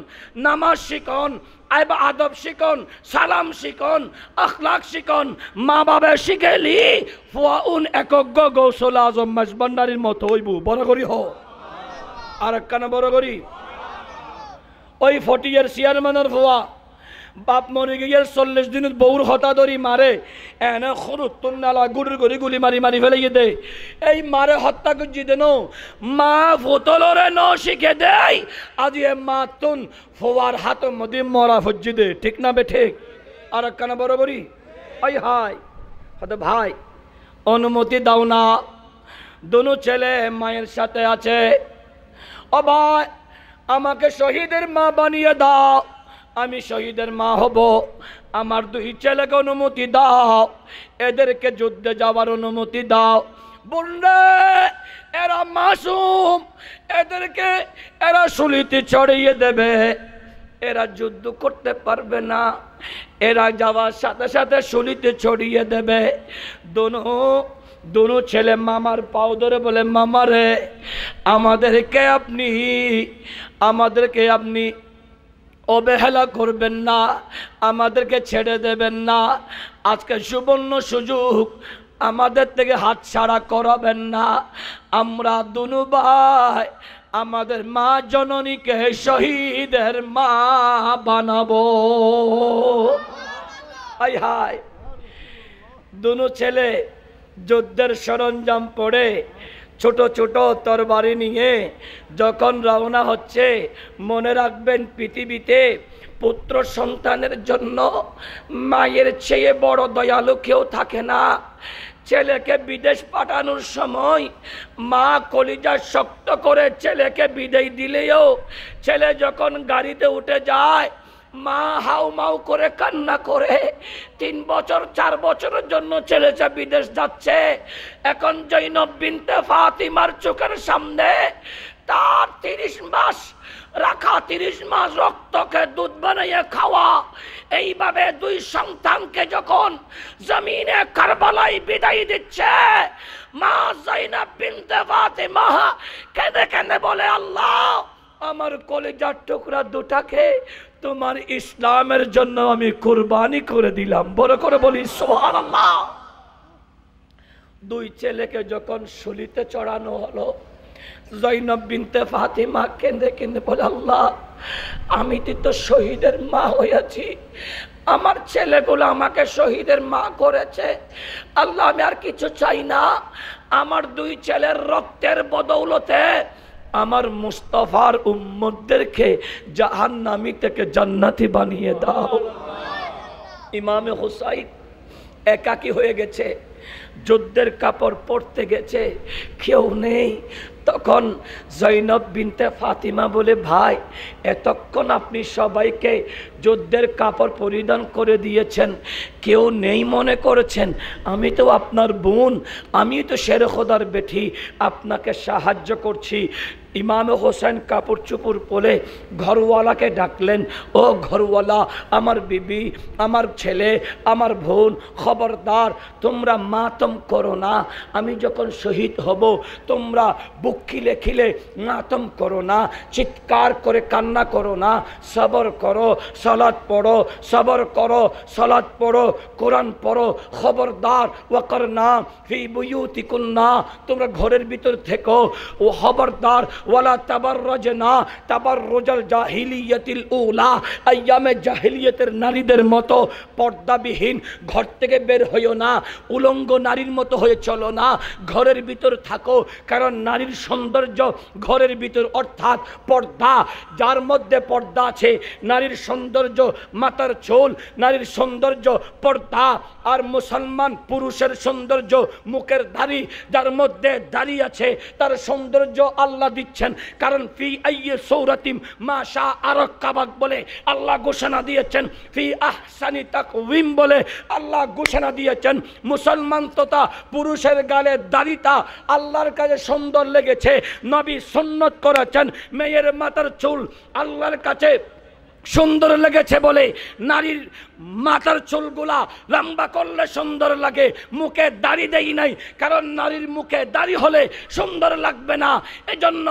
নামাজ শিখন আইবা আদব শিখন সালাম শিখন আখলাক শিখন মা বাপে শিখেলি ফুয়া উন একজ্ঞ গৌসল আজম মাসবান্ডারির মতো হইব বড় করি হ আর একখানা বড় করি ওই 40 year চেয়ারম্যানের ফুয়া বাপ মরে গিয়ে 40 দিনের বউর হতা ধরি মারে এনে খরুত্তর নালা গুড়ির গড়ি গুলি মারি মারি ফেলে দে এই মারে হত্যা করছি দেন মা ফোতলরে ন শিখে দেয় আজ এ মা তুন ফোয়ার হাত মধ্যে মরা ফজ্জি দে ঠিক না বে ঠিক আর একখানা বরাবরই ওই হাই হয়তো ভাই অনুমতি দাও না দোনো ছেলে মায়ের সাথে আছে ও ভাই আমাকে শহীদের মা বানিয়ে দাও আমি শহীদের মা হব আমার দুই ছেলেকে অনুমতি দাও এদেরকে যুদ্ধে যাওয়ার অনুমতি দাও বললে এরা মাসুম এদেরকে এরা শুলিতে ছড়িয়ে দেবে এরা যুদ্ধ করতে পারবে না এরা যাওয়ার সাথে সাথে শুলিতে ছড়িয়ে দেবে দোনো ছেলে মামার পাও ধরে বলে মামারে আমাদেরকে আপনি অবহেলা করবেন না আমাদেরকে ছেড়ে দেবেন না আজকে সুবর্ণ সুযোগ আমাদের থেকে হাত ছাড়া করাবেন না আমরা দুনু ভাই আমাদের মা জননীকে শহীদের মা বানাবো হাই হাই দুনু ছেলে যুদ্ধের সরঞ্জাম পড়ে ছোট ছোট তরবারি নিয়ে যখন রওনা হচ্ছে মনে রাখবেন পৃথিবীতে পুত্র সন্তানের জন্য মায়ের চেয়ে বড় দয়ালু কেউ থাকে না ছেলেকে বিদেশ পাঠানোর সময় মা কলিজা শক্ত করে ছেলেকে বিদায় দিলেও ছেলে যখন গাড়িতে উঠে যায় মা হাউ মাউ করে কান্না করে 3 বছর 4 বছরের জন্য ছেলেটা বিদেশ যাচ্ছে এখন জৈনব বিনতে ফাতিমার চোখের সামনে তার 30 মাস রাখা 30 মাস রক্তকে দুধ বানিয়ে খাওয়া এইভাবে দুই সন্তানকে যখন জমিনে কারবালায় বিদায় দিচ্ছে মা জৈনব বিনতে ফাতিমা কেঁদে কেঁদে বলে আল্লাহ আমার কলিজার টুকরা দুটাকে তোমার ইসলামের জন্য আমি কুরবানি করে দিলাম বড় করে বলি সুবহানাল্লাহ দুই ছেলেকে যখন শুলিতে চড়ানো হলো জৈনব বিনতে ফাতিমা কেঁদে কেঁদে বলে আল্লাহ আমি তো শহীদের মা হয়েছি আমার ছেলেগুলো আমাকে শহীদের মা করেছে আল্লাহ আমি আর কিছু চাই না আমার দুই ছেলের রক্তের বদৌলতে আমার মুস্তাফার উম্মতদেরকে জাহান্নামী থেকে জান্নাতি বানিয়ে দাও ইমামে হুসাইন একাকী হয়ে গেছে যুদ্ধের কাপড় পরতে গেছে কেউ নেই তখন জৈনব বিনতে ফাতিমা বলে ভাই এতক্ষণ আপনি সবাইকে যুদ্ধের কাপড় পরিধান করে দিয়েছেন কেউ নেই মনে করেছেন আমি তো আপনার বোন আমি তো শের খোদার বেটি আপনাকে সাহায্য করছি ইমামে হোসেন কাপড় চুপুর পরে ঘরওয়ালাকে ডাকলেন ও ঘরওয়ালা আমার বিবি আমার ছেলে আমার বোন খবরদার তোমরা মাতম করো না আমি যখন শহীদ হব তোমরা বুক খিলে খিলে মাতম করো না চিৎকার করে কান্না করো না সবর করো সালাত পড়ো সবর করো সালাত পড়ো কোরআন পড়ো খবরদার ওয়াকরনা ফি বুয়ুতিকুন্না তোমরা ঘরের ভিতর থেকো ও খবরদার ওয়ালা তাবাররাজনা তাবাররুজাল জাহিলিয়াতিল উলা আইয়ামে জাহিলিয়াতের নারীদের মতো পর্দাবিহীন ঘর থেকে বের হইও না উলঙ্গ নারীর মতো হয়ে চলো না ঘরের ভিতর থাকো কারণ নারীর সৌন্দর্য ঘরের ভিতর অর্থাৎ পর্দা যার মধ্যে পর্দা আছে নারীর সৌন্দর্য মাথার চুল নারীর সৌন্দর্য পর্দা আর মুসলমান পুরুষের সৌন্দর্য মুখের দাড়ি যার মধ্যে দাড়ি আছে তার সৌন্দর্য আল্লাহ দিচ্ছেন কারণ ফি আইয়ি সূরাতিম মা শা আরাকাবাক বলে আল্লাহ ঘোষণা দিয়েছেন ফি আহসানি তাকওয়িম বলে আল্লাহ ঘোষণা দিয়েছেন মুসলমান তথা পুরুষের গালে দাড়িটা আল্লাহর কাছে সুন্দর লেগেছে নবী সুন্নত করেছেন মেয়ের মাথার চুল আল্লাহর কাছে সুন্দর লেগেছে বলে নারীর মাথার চুলগুলা লম্বা করলে সুন্দর লাগে, মুখে দাড়ি দেই নাই, কারণ নারীর মুখে দাড়ি হলে সুন্দর লাগবে না। এজন্য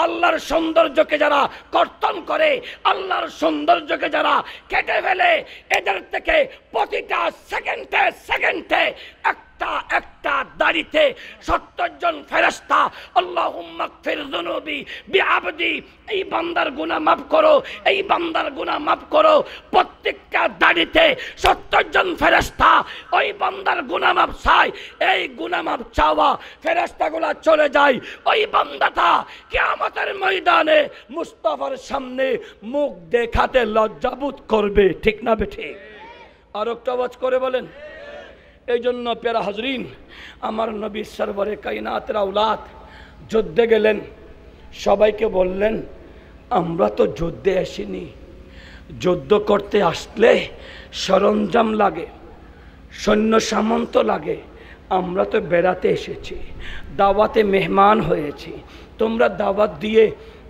আল্লাহর সৌন্দর্যকে যারা কর্তন করে, আল্লাহর সৌন্দর্যকে যারা কেটে ফেলে, এদের থেকে প্রতিটা সেকেন্ডে সেকেন্ডে একটা একটা দাড়িতে 70 জন ফেরেশতা আল্লাহুম্মা গফির যুনুবি বিআবদি, এই বান্দার গুনাহ মাফ করো, এই বান্দার গুনাহ মাফ করো। প্রত্যেকটা দাড়িতে 70 জন ফেরেশতা ওই বান্দার গুনাহ মাফ চায়। এই গুনাহ মাফ চাওয়া ফেরেশতাগুলো চলে যায়, ওই বান্দাটা কিয়ামতের ময়দানে মুস্তাফার সামনে মুখ দেখাতে লজ্জাবোধ করবে। ঠিক না বেঠিক? আর একটা আওয়াজ করে বলেন। এই জন্য প্যারা হাজরিন, আমার নবী সরবরে কায়নাতের আওলাদ যুদ্ধে গেলেন, সবাইকে বললেন আমরা তো যুদ্ধে আসিনি, যুদ্ধ করতে আসলে সরঞ্জাম লাগে, সৈন্য সামন্ত লাগে, আমরা তো বেড়াতে এসেছি, দাওয়াতে মেহমান হয়েছি, তোমরা দাওয়াত দিয়ে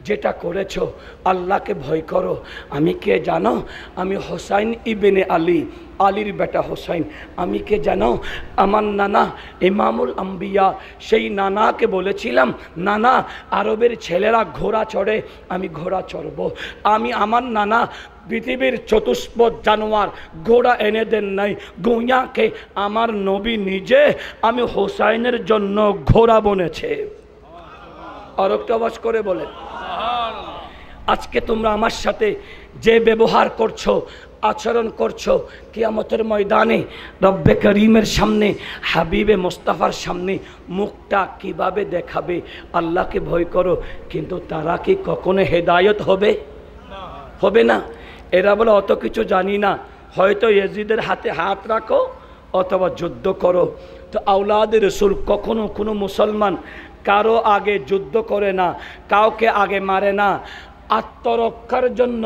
যেটা করেছো আল্লাহকে ভয় করো। আমি কে জানো? আমি হোসাইন ইবনে আলী, আলীর বেটা হোসাইন। আমি কে জানো? আমার নানা ইমামুল আম্বিয়া। সেই নানাকে বলেছিলাম, নানা আরবের ছেলেরা ঘোড়া চড়ে, আমি ঘোড়া চড়ব। আমার নানা পৃথিবীর চতুষ্পদ জানোয়ার ঘোড়া এনে দেন নাই, গুইয়াকে আমার নবী নিজে আমি হোসাইনের জন্য ঘোড়া বনেছে। আর একটা আওয়াজ করে বলেন। আজকে তোমরা আমার সাথে যে ব্যবহার করছো, আচরণ করছো, কিয়ামতের ময়দানে রব্বে করিমের সামনে, হাবিবে মোস্তাফার সামনে মুখটা কিভাবে দেখাবে? আল্লাহকে ভয় করো। কিন্তু তারা কি কখনো হেদায়ত হবে? হবে না। এরা বলে অত কিছু জানি না, হয়তো ইয়াজিদের হাতে হাত রাখো অথবা যুদ্ধ করো। তো আওলাদে রসুল কখনো কোনো মুসলমান কারো আগে যুদ্ধ করে না, কাউকে আগে মারে না। আত্মরক্ষার জন্য,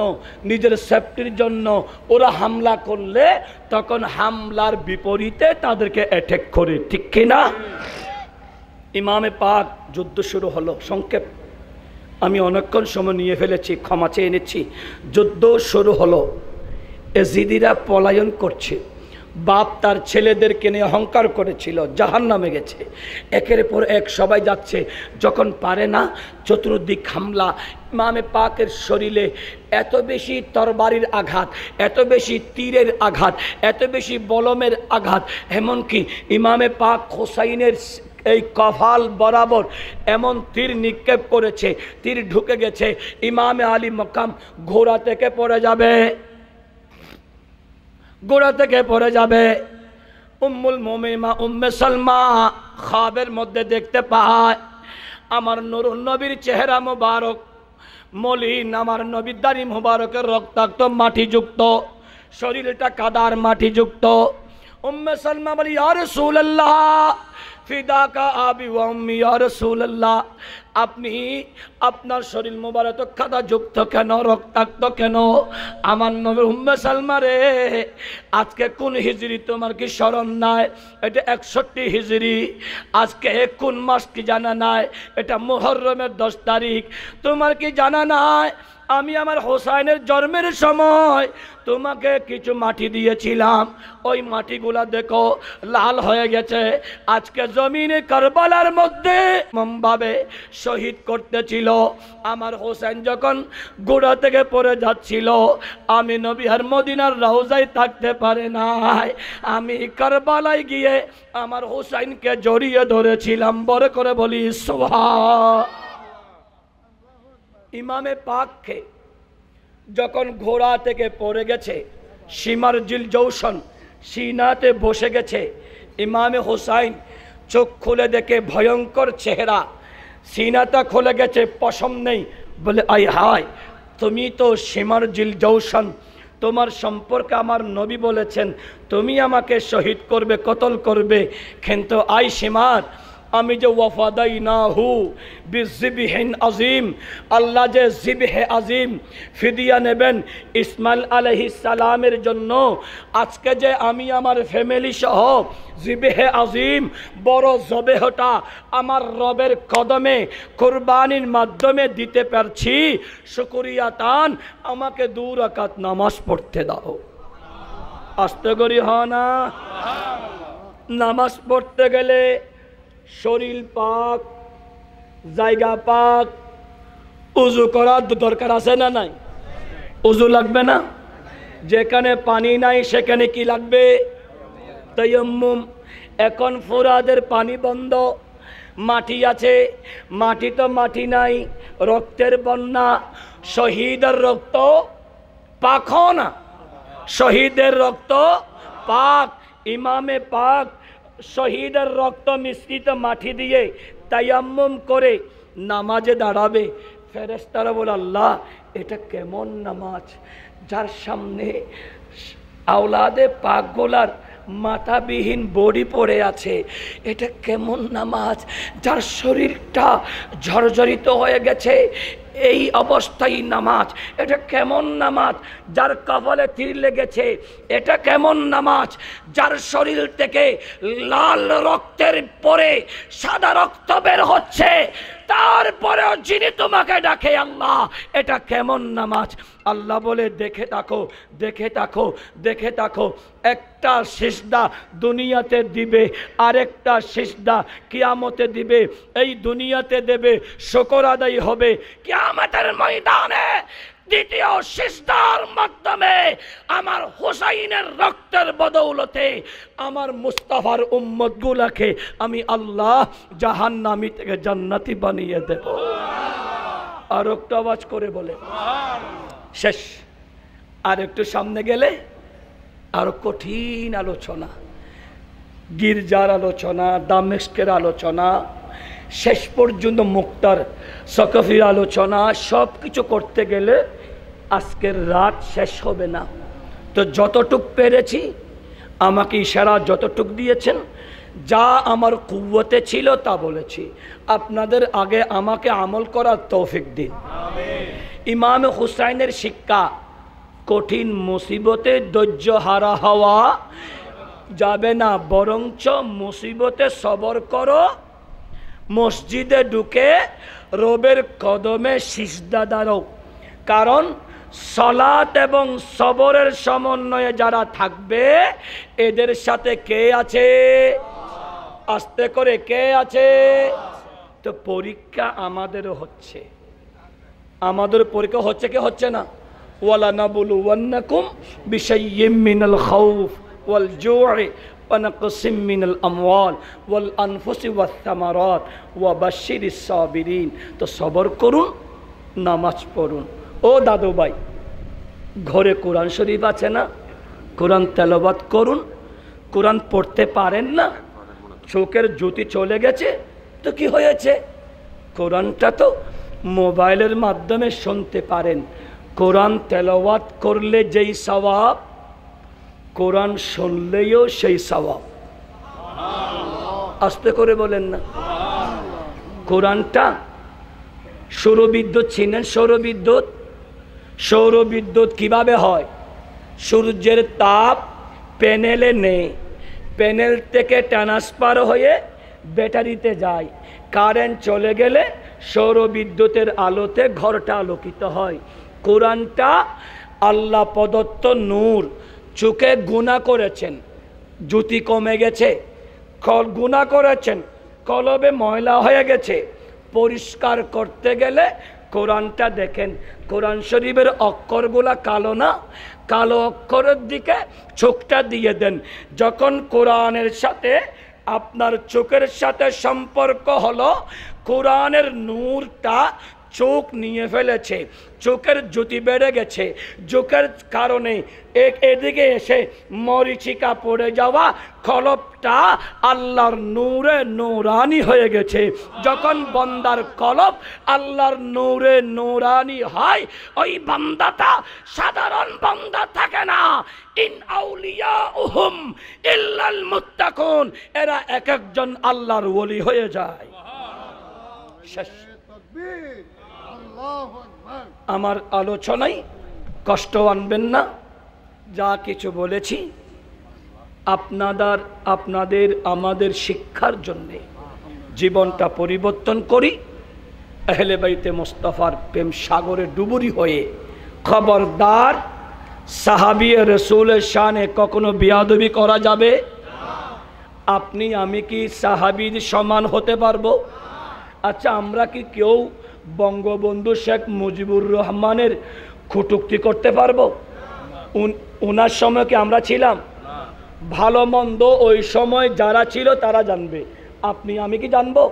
নিজের সেফটির জন্য ওরা হামলা করলে তখন হামলার বিপরীতে তাদেরকে অ্যাটাক করে। ঠিক কিনা? ইমামে পাক যুদ্ধ শুরু হলো। সংক্ষেপ, আমি অনেকক্ষণ সময় নিয়ে ফেলেছি, ক্ষমা চেয়ে এনেছি। যুদ্ধ শুরু হলো, এজিদিরা পলায়ন করছে। বাপ তার ছেলেদেরকে নিয়ে অহংকার করেছিল, জাহান্নামে গেছে। একের পর এক সবাই যাচ্ছে, যখন পারে না চতুর্দিক হামলা। ইমামে পাকের শরীরে এত বেশি তরবারির আঘাত, এত বেশি তীরের আঘাত, এত বেশি বলমের আঘাত, এমনকি ইমামে পাক হোসাইনের এই কফাল বরাবর এমন তীর নিক্ষেপ করেছে, তীর ঢুকে গেছে। ইমামে আলী মকাম ঘোড়া থেকে পড়ে যাবে, গোড়া থেকে পড়ে যাবে। উম্মুল মুমিনা উম্মে সালমা খাবের মধ্যে দেখতে পায় আমার নূরুন নবীর চেহারা মুবারক মলিন, আমার নবীর দাড়ি মুবারকের রক্তাক্ত মাটিযুক্ত, শরীরটা কাদার মাটিযুক্ত। উম্মে সালমা বলি, ইয়া রাসূলুল্লাহ ফিদাকা আবি ওয়া উম্মি, ইয়া রাসূলুল্লাহ আপনি আপনার শরীর মোবারক কাদা যুক্ত কেন, রক্তাক্ত কেন? আমার নবী উম্মে সালমা রে, আজকে কোন হিজরি তোমার কি স্মরণ নাই? এটা 61 হিজরি। আজকে কোন মাস কি জানা নাই? এটা মুহররমের 10 তারিখ। তোমার কি জানা নাই আমি আমার হোসাইনের জন্মের সময় তোমাকে কিছু মাটি দিয়েছিলাম, ওই মাটিগুলা দেখো লাল হয়ে গেছে। আজকে জমিনে কারবালার মধ্যে ভাবে শহীদ করতেছিল আমার হোসেন, যখন গোড়া থেকে পড়ে যাচ্ছিল, আমি নবী আর মদিনার রওজায় থাকতে পারে নাই, আমি কারবালায় গিয়ে আমার হোসেনকে জড়িয়ে ধরেছিলাম। বড় করে বলি সুবহান। ইমামে পাককে যখন ঘোড়া থেকে পড়ে গেছে, সীমার জিল জৌশন সিনাতে বসে গেছে, ইমামে হোসাইন চোখ খুলে দেখে ভয়ঙ্কর চেহারা, সিনাটা খুলে গেছে, পশম নেই। বলে আই হায়, তুমি তো সীমার জিল জৌশন, তোমার সম্পর্কে আমার নবী বলেছেন তুমি আমাকে শহীদ করবে, কতল করবে, কিন্তু আই সীমার আমি যে ওয়াফাদাইনাহু বিযিবহিন আযীম, আল্লাহ যে জিবহে আযীম ফিদিয়া নেবেন ইসমাইল আলাইহিস সালামের জন্য, আজকে যে আমি আমার ফ্যামিলি সহ জিবহে আযীম বড় জবেহটা আমার রবের কদমে কুরবানির মাধ্যমে দিতে পারছি, শুকরিয়া তান আমাকে 2 রাকাত নামাজ পড়তে দাও। আস্তে করি হয় না? নামাজ পড়তে গেলে শরীর পাক, জায়গা পাক, উজু করার দরকার আছে না নাই? উজু লাগবে না? যেখানে পানি নাই সেখানে কি লাগবে? তায়াম্মুম। এখন ফোরাদের পানি বন্ধ, মাটি আছে, মাটি তো মাটি নাই, রক্তের বন্যা, শহীদের রক্ত পাক না, শহীদের রক্ত পাক, ইমামে পাক শহীদের রক্ত মিশ্রিত মাটি দিয়ে তায়াম্মুম করে নামাজে দাঁড়াবে। ফেরেশতারা বলে আল্লাহ এটা কেমন নামাজ, যার সামনে আওলাদে পাক গোলার মাথাবিহীন বডি পড়ে আছে, এটা কেমন নামাজ, যার শরীরটা ঝরঝরিত হয়ে গেছে এই অবস্থায় নামাজ, এটা কেমন নামাজ, যার কপালে তীর লেগেছে এটা কেমন নামাজ, যার শরীর থেকে লাল রক্তের পরে সাদা রক্ত বের হচ্ছে তারপরেও যিনি তোমাকে ডাকে আল্লাহ, এটা কেমন নামাজ। আল্লাহ বলে দেখে থাকো, দেখে থাকো, দেখে থাকো, একটা সিজদা দুনিয়াতে দিবে, আরেকটা সিজদা কিয়ামতে দিবে। এই দুনিয়াতে দেবে, শুকর আদায় হবে, কিয়ামতের ময়দানে দ্বিতীয় সিজদার মাধ্যমে আমার হুসাইনের রক্তের বদৌলতে আমার মুস্তাফার উম্মতগুলোকে আমি আল্লাহ জাহান্নামী থেকে জান্নাতি বানিয়ে দেব। আর একটু আওয়াজ করে বলে শেষ। আর একটু সামনে গেলে আরো কঠিন আলোচনা, গির্জার আলোচনা, দামেস্কের আলোচনা, শেষ পর্যন্ত মুক্তার সকফির আলোচনা, সব কিছু করতে গেলে আজকের রাত শেষ হবে না। তো যতটুক পেরেছি, আমাকে ইশারা যতটুক দিয়েছেন, যা আমার কুওয়াতে ছিল তা বলেছি। আপনাদের আগে আমাকে আমল করার তৌফিক দিন। ইমাম হুসাইনের শিক্ষা, কঠিন মুসিবতে ধৈর্য হারা হওয়া যাবে না, বরঞ্চ মুসিবতে সবর করো, মসজিদে ঢুকে রবের কদমে সিজদা দাঁড়াও। কারণ সালাত এবং সবরের সমন্বয়ে যারা থাকবে এদের সাথে কে আছে? আস্তে করে কে আছে? তো পরীক্ষা আমাদেরও হচ্ছে, আমাদের পরীক্ষা হচ্ছে কি হচ্ছে না? ওয়ালা নাবলুওয়ান্নাকুম বিশাইয়্যিম মিনাল খাউফ ওয়াল জু'i ওয়া নাকসিম মিনাল আমওয়াল ওয়াল আনফুসি ওয়াস সামারাত ওয়া বাশশিরিস সাবিরিন। তো সবর করুন, নামাজ পড়ুন। ও দাদু ভাই, ঘরে কোরআন শরীফ আছে না? কোরআন তেলাওয়াত করুন। কোরআন পড়তে পারেন না, চোখের জ্যোতি চলে গেছে, তো কি হয়েছে? কোরআনটা তো মোবাইলের মাধ্যমে শুনতে পারেন। কোরআন তেলাওয়াত করলে যেই সওয়াব, কোরআন শুনলেও সেই সওয়াব। আস্তে করে বলেন না। কোরআনটা সৌরবিদ্যুৎ ছিলেন, সৌরবিদ্যুৎ, সৌরবিদ্যুৎ কিভাবে হয়? সূর্যের তাপ প্যানেলে নেই, প্যানেল থেকে ট্রান্সফার হয়ে ব্যাটারিতে যায়, কারেন্ট চলে গেলে সৌরবিদ্যুতের আলোতে ঘরটা আলোকিত হয়। কোরআনটা আল্লাহ প্রদত্ত নূর, চোখে গুনাহ করেছেন, জ্যোতি কমে গেছে, গুনাহ করেছেন, কলবে ময়লা হয়ে গেছে, পরিষ্কার করতে গেলে কোরআনটা দেখেন। কোরআন শরীফের অক্ষরগুলা কালো না, কালো অক্ষরের দিকে চোখটা দিয়ে দেন। যখন কোরআনের সাথে আপনার চোখের সাথে সম্পর্ক হলো, কোরআনের নূরটা চোখ নিয়ে ফেলেছে, চোখের জ্যোতি বেড়ে গেছে, চোখের কারণে এদিকে এসে মরিচিকা পড়ে যাওয়া কলবটা আল্লাহর নূরে নূরানি হয়ে গেছে। যখন বান্দার কলব আল্লাহর নূরে নূরানি হয়, ওই বান্দাটা সাধারণ বান্দা থাকে না। ইন আউলিয়াউহুম ইল্লাল মুত্তাকুন, এরা এক একজন আল্লাহর ওলি হয়ে যায়। শেষ। আমার আলোচনায় কষ্ট আনবেন না, যা কিছু বলেছি আপনাদের আমাদের শিক্ষার জন্যে জীবনটা পরিবর্তন করি। আহলে বাইতে মুস্তাফার প্রেম সাগরে ডুবুরি হয়ে খবরদার সাহাবী রাসূলের শানে কখনো বেয়াদবি করা যাবে? আপনি আমি কি সাহাবীর সমান হতে পারবো? আচ্ছা, আমরা কি কেউ বঙ্গবন্ধু শেখ মুজিবুর রহমানের কটূক্তি করতে পারবো? ওনার সময় কি আমরা ছিলাম? ভালো মন্দ ওই সময় যারা ছিল তারা জানবে, আপনি আমি কি জানবো?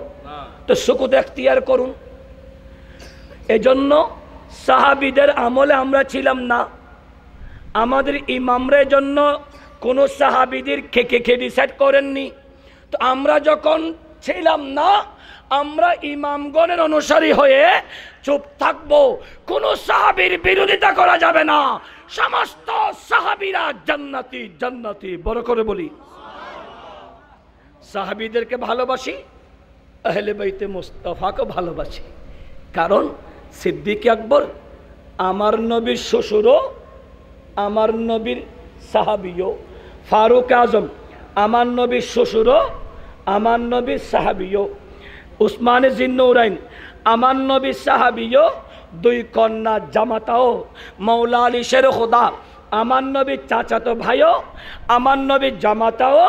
তো সুকুত এখতিয়ার করুন। এজন্য সাহাবীদের আমলে আমরা ছিলাম না, আমাদের ইমামদের জন্য কোনো সাহাবীদের খেকে ডিসাইড করেননি। তো আমরা যখন ছিলাম না, আমরা ইমামগণের অনুসারী হয়ে চুপ থাকবো। কোন সাহাবীর বিরোধিতা করা যাবে না। সমস্ত সাহাবীরা জান্নাতি জান্নাতি, বড় করে বলি। সাহাবীদেরকে ভালোবাসি, আহলে বাইতে মুস্তাফাকে ভালোবাসি। কারণ সিদ্দিক আকবর আমার নবীর শ্বশুরও, আমার নবীর সাহাবীও। ফারুক আজম আমার নবীর শ্বশুরও, আমার নবীর সাহাবীও। উসমানে জিন্নুরাইন আমার নবীর সাহাবীও। দুই কন্যা জামাতাও মৌলা আলী শের খোদা আমার নবীর চাচাতো ভাইও, আমার নবীর জামাতাও,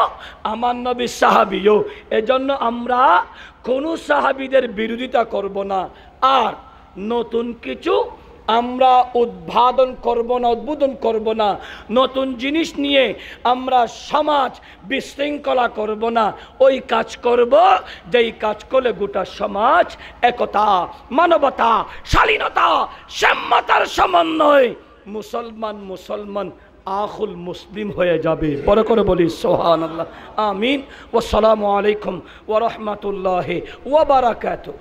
আমার নবীর সাহাবীও। এজন্য আমরা কোনো সাহাবীদের বিরোধিতা করব না। আর নতুন কিছু আমরা উদ্বোধন করব না। নতুন জিনিস নিয়ে আমরা সমাজ বিশৃঙ্খলা করব না। ওই কাজ করব যেই কাজ করলে গোটা সমাজ একতা, মানবতা, শালীনতা, সাম্যতার সমন্বয় মুসলমান আখুল মুসলিম হয়ে যাবে। বড় করে বলি সুবহানাল্লাহ, আমিন। ওয়াসসালামু আলাইকুম ওয়া রাহমাতুল্লাহি ওয়া বারাকাতুহু।